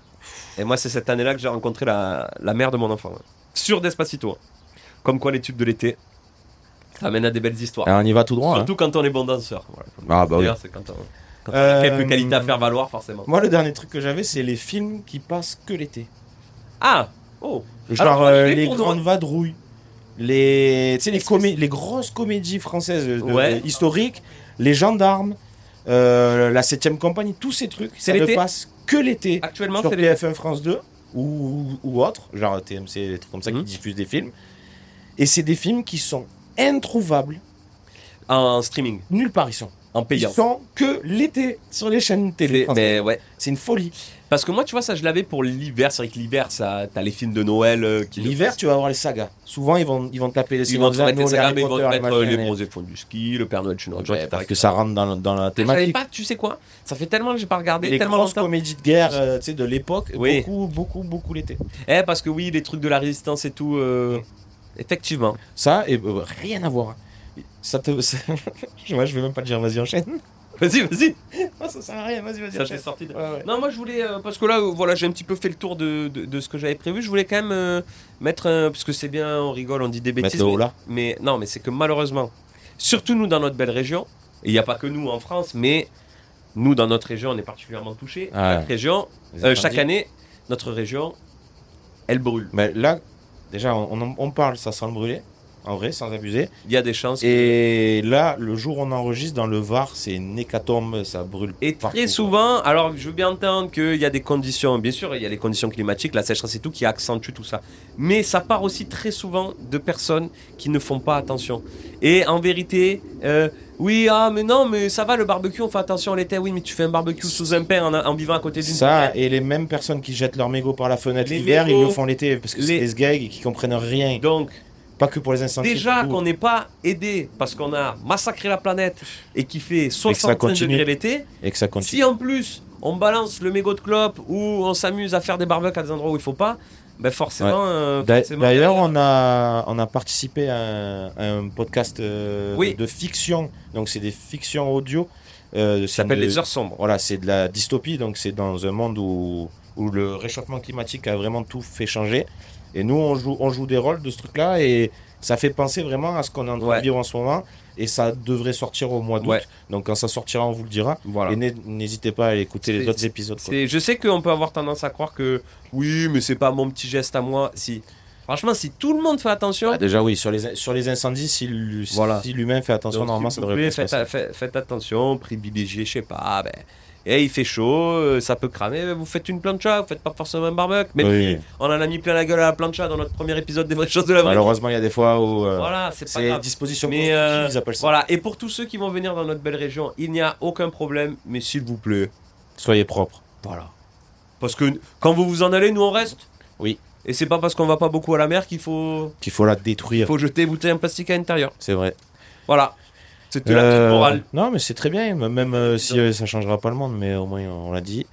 Et moi, c'est cette année-là que j'ai rencontré la mère de mon enfant. hein. Sur Despacito. hein. Comme quoi, les tubes de l'été, ça amène à des belles histoires. Alors, on y va tout droit. Surtout quand on est bon danseur. Voilà. Ah bah oui. D'ailleurs, c'est quand on a quelques qualités à faire valoir, forcément. Moi, le dernier truc que j'avais, c'est les films qui passent que l'été. Ah Oh Genre Alors, moi, je l'ai les pour grandes Noël. vadrouilles. Tu sais, Est-ce que les grosses comédies françaises Ouais. historiques. Les Gendarmes. La 7ème compagnie. Tous ces trucs. C'est Ça ne l'été passe que l'été. Actuellement, Sur c'est les... TF1 France 2 ou autre, genre TMC, des trucs comme ça Mhm. qui diffusent des films. Et c'est des films qui sont introuvables. en streaming, Nulle part ils sont. en Ils payant. sont que l'été sur les chaînes télé. françaises. Mais ouais. C'est une folie. Parce que moi, tu vois, ça, je l'avais pour l'hiver. C'est vrai que l'hiver, ça, t'as les films de Noël qui. L'hiver, tu vas avoir les sagas. Souvent, ils vont te taper les Ils vont te mettre les sagas, Harry mais ils vont te Potter, mettre machin, les mais- bronzés fonds du ski, le Père Noël chinois. Ouais, parce que ça rentre dans la J'avais thématique. pas, tu sais quoi? Ça fait tellement que j'ai pas regardé, Les tellement grosses longtemps. comédies de guerre tu sais, de l'époque, Oui. beaucoup l'été. Parce que oui, les trucs de la résistance et tout. Effectivement. Ça, et rien à voir. Ça te. Moi, je vais même pas te dire, vas-y, enchaîne. Vas-y. Non, ça sert à rien, vas-y, Ça t'est enchaîne. sorti de... Ouais, ouais. Non, moi je voulais, parce que là, voilà, j'ai un petit peu fait le tour de ce que j'avais prévu. Je voulais quand même mettre un, parce que c'est bien, on rigole, on dit des bêtises. Mettre le haut là. Mais non, mais c'est que malheureusement, surtout nous dans notre belle région, et il n'y a pas que nous en France, mais nous dans notre région, on est particulièrement touchés. Ah Chaque région, Les chaque incendies. année, notre région, elle brûle. Mais là, déjà, on parle, ça sent le brûler. En vrai, sans abuser. Il y a des chances. Et là, le jour où on enregistre dans le Var, c'est une hécatombe, ça brûle. Et partout, très quoi. souvent, alors je veux bien entendre qu'il y a des conditions, bien sûr, il y a les conditions climatiques, la sécheresse et tout qui accentuent tout ça. Mais ça part aussi très souvent de personnes qui ne font pas attention. Et en vérité, oui, ah mais non, mais ça va le barbecue, on fait attention à l'été, oui, mais tu fais un barbecue sous un pain en vivant à côté d'une Ça, forêt. et les mêmes personnes qui jettent leur mégot par la fenêtre Les l'hiver, ils mégots, le font l'été, parce que c'est les- des sgags qui comprennent rien. Donc, Pas que pour les incendies. déjà surtout. qu'on n'est pas aidé parce qu'on a massacré la planète et qu'il fait 65 continue. degrés l'été, Et que ça continue. si en plus on balance le mégot de clope ou on s'amuse à faire des barbecues à des endroits où il faut pas, ben forcément. forcément, D'ailleurs, derrière- on a participé à un podcast Oui. de fiction. Donc, c'est des fictions audio. ça s'appelle Les Heures Sombres. Voilà, c'est de la dystopie. Donc, c'est dans un monde où le réchauffement climatique a vraiment tout fait changer. Et nous, on joue des rôles de ce truc-là. Et ça fait penser vraiment à ce qu'on est en train Ouais. de vivre en ce moment. Et ça devrait sortir au mois d'août. Ouais. Donc, quand ça sortira, on vous le dira. Voilà. Et n'hésitez pas à écouter les C'est- autres épisodes. quoi. Je sais qu'on peut avoir tendance à croire que oui, mais c'est pas mon petit geste à moi. Si, franchement, si tout le monde fait attention, Ah, déjà, oui, sur les incendies, si Voilà. l'humain fait attention, donc, normalement, s'il ça vous devrait plaît, pas se passer. faites attention, privilégiez, je sais pas. Ben, et il fait chaud, ça peut cramer. Vous faites une plancha, vous faites pas forcément un barbecue. Mais Oui. on en a mis plein la gueule à la plancha dans notre premier épisode des vraies choses de la vraie. Malheureusement, il y a des fois où Voilà, c'est pas c'est grave. disposition Mais constructive, ils appellent ça. voilà, et pour tous ceux qui vont venir dans notre belle région, il n'y a aucun problème, mais s'il vous plaît, Soyez propres. Voilà. Parce que quand vous vous en allez, nous on reste. Oui. Et c'est pas parce qu'on va pas beaucoup à la mer qu'il faut La détruire. jeter les bouteilles en plastique à l'intérieur. C'est vrai. Voilà. C'était la petite morale. Non, mais c'est très bien, même si ça changera pas le monde, mais au moins on l'a dit.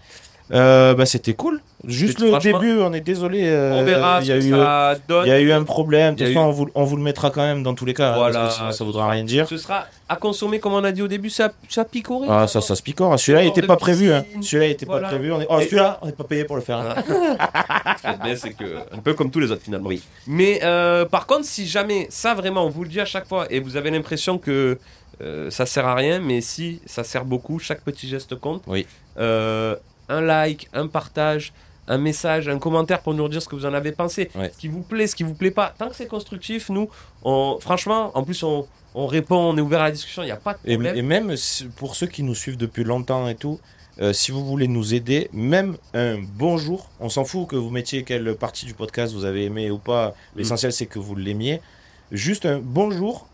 C'était cool. Juste le Franchement, début, on est désolé. On verra Il ce y a que eu, ça donne. il y a eu un problème. De Il y a toute façon, on vous le mettra quand même dans tous les cas. hein, Voilà. parce que sinon, ça voudra rien dire. Ce sera à consommer, comme on a dit au début, ça picorait. Ah, ça se picore. Celui-là, il Hors était de pas prévu. Hein. piscine. Celui-là, il était Voilà. pas prévu. Celui-là, on n'est pas payé pour le faire. hein. Mais c'est que un peu comme tous les autres finalement. Oui. Mais par contre, si jamais ça vraiment, on vous le dit à chaque fois, et vous avez l'impression que ça sert à rien, mais si ça sert beaucoup, chaque petit geste compte. Oui. Un like, un partage, un message, un commentaire pour nous dire ce que vous en avez pensé, Ouais. ce qui vous plaît, ce qui vous plaît pas. Tant que c'est constructif, nous, franchement, en plus on répond, on est ouvert à la discussion, il n'y a pas de Et problème. même pour ceux qui nous suivent depuis longtemps et tout, si vous voulez nous aider, même un bonjour, on s'en fout que vous mettiez quelle partie du podcast vous avez aimé ou pas. L'essentiel, c'est que vous l'aimiez. Juste un bonjour.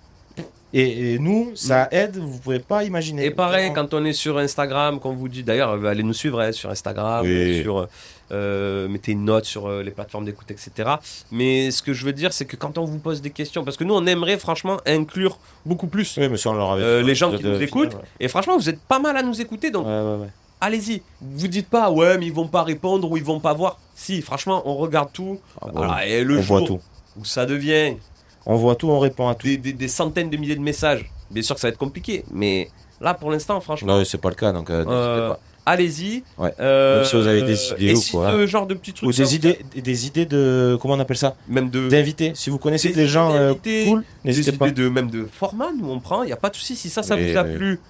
Et nous, ça aide, vous pouvez pas imaginer. Et pareil, quand on est sur Instagram, qu'on vous dit, d'ailleurs, allez nous suivre sur Instagram, Oui. mettez une note sur les plateformes d'écoute, etc. Mais ce que je veux dire, c'est que quand on vous pose des questions, parce que nous, on aimerait franchement inclure beaucoup plus Oui, mais ça, on leur avait les gens qui nous écoutent. Et franchement, vous êtes pas mal à nous écouter, donc Ouais. allez-y. Vous dites pas, ouais, mais ils vont pas répondre ou ils vont pas voir. Si, franchement, on regarde tout. Ah, bon, Voilà, et le on jour voit tout. où ça devient On voit tout, on répond à tout. des centaines de milliers de messages, bien sûr que ça va être compliqué, mais là, pour l'instant, franchement, Non, c'est pas le cas, donc n'hésitez pas. allez-y. Ouais. Même si vous avez des idées et ou si quoi. ce genre de petits trucs. Ou des idées de. Comment on appelle ça? Même de. D'invités. Si vous connaissez Des des gens idées d'invités, cool, Des n'hésitez idées pas. même de format, nous on prend, il n'y a pas de souci. Si ça Oui, vous a oui. plu,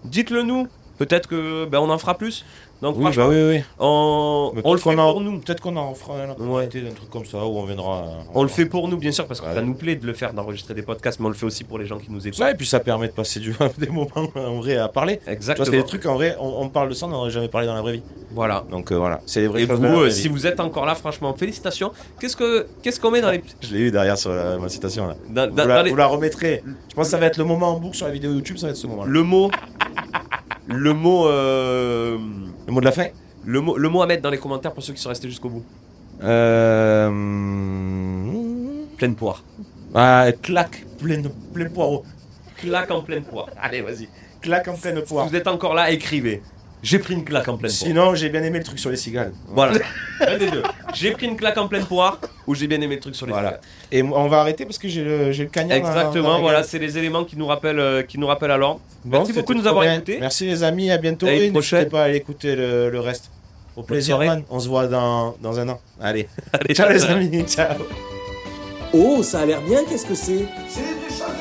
dites-le nous. Peut-être que on en fera plus. Donc Oui, franchement, oui. on Mais le peut-être fait qu'on en- pour nous. Peut-être qu'on en fera un truc comme ça où on viendra. On le fait pour nous, bien sûr, parce que Ouais. ça nous plaît de le faire, d'enregistrer des podcasts, mais on le fait aussi pour les gens qui nous écoutent. Ça, et puis ça permet de passer des moments en vrai à parler. Tu vois, Exactement. c'est des trucs en vrai, on parle de ça, on n'aurait jamais parlé dans la vraie vie. Voilà. Donc voilà, c'est des vraies Et choses vous, de la vraie si vie. vous êtes encore là, franchement, félicitations. Qu'est-ce qu'on met dans les. Je l'ai eu derrière sur ma citation là. Dans les- Vous la remettrez. Je pense que ça va être le moment en boucle sur la vidéo YouTube, ça va être ce moment-là. Le mot. Le mot. Le mot de la fin Le mot à mettre dans les commentaires pour ceux qui sont restés jusqu'au bout. Pleine poire. Claque, pleine poireau. Claque en pleine poire. Allez, vas-y. Claque en pleine Si poire. vous êtes encore là, écrivez. J'ai pris une claque en pleine poire. Sinon, j'ai bien aimé le truc sur les cigales. Voilà. Un des deux. J'ai pris une claque en pleine poire ou j'ai bien aimé le truc sur les Voilà. cigales. Et on va arrêter parce que j'ai le cagnard. Exactement, voilà, c'est les éléments qui nous rappellent à l'ordre. Bon, Merci beaucoup de nous c'était avoir trop bien. écoutés. Merci les amis, à bientôt. À une Et n'hésitez prochaine. pas à aller écouter le reste. Au plaisir, soirée. man. On se voit dans un an. Allez. Allez, Ciao les amis. Ciao. Oh, ça a l'air bien, qu'est-ce que c'est? C'est des choses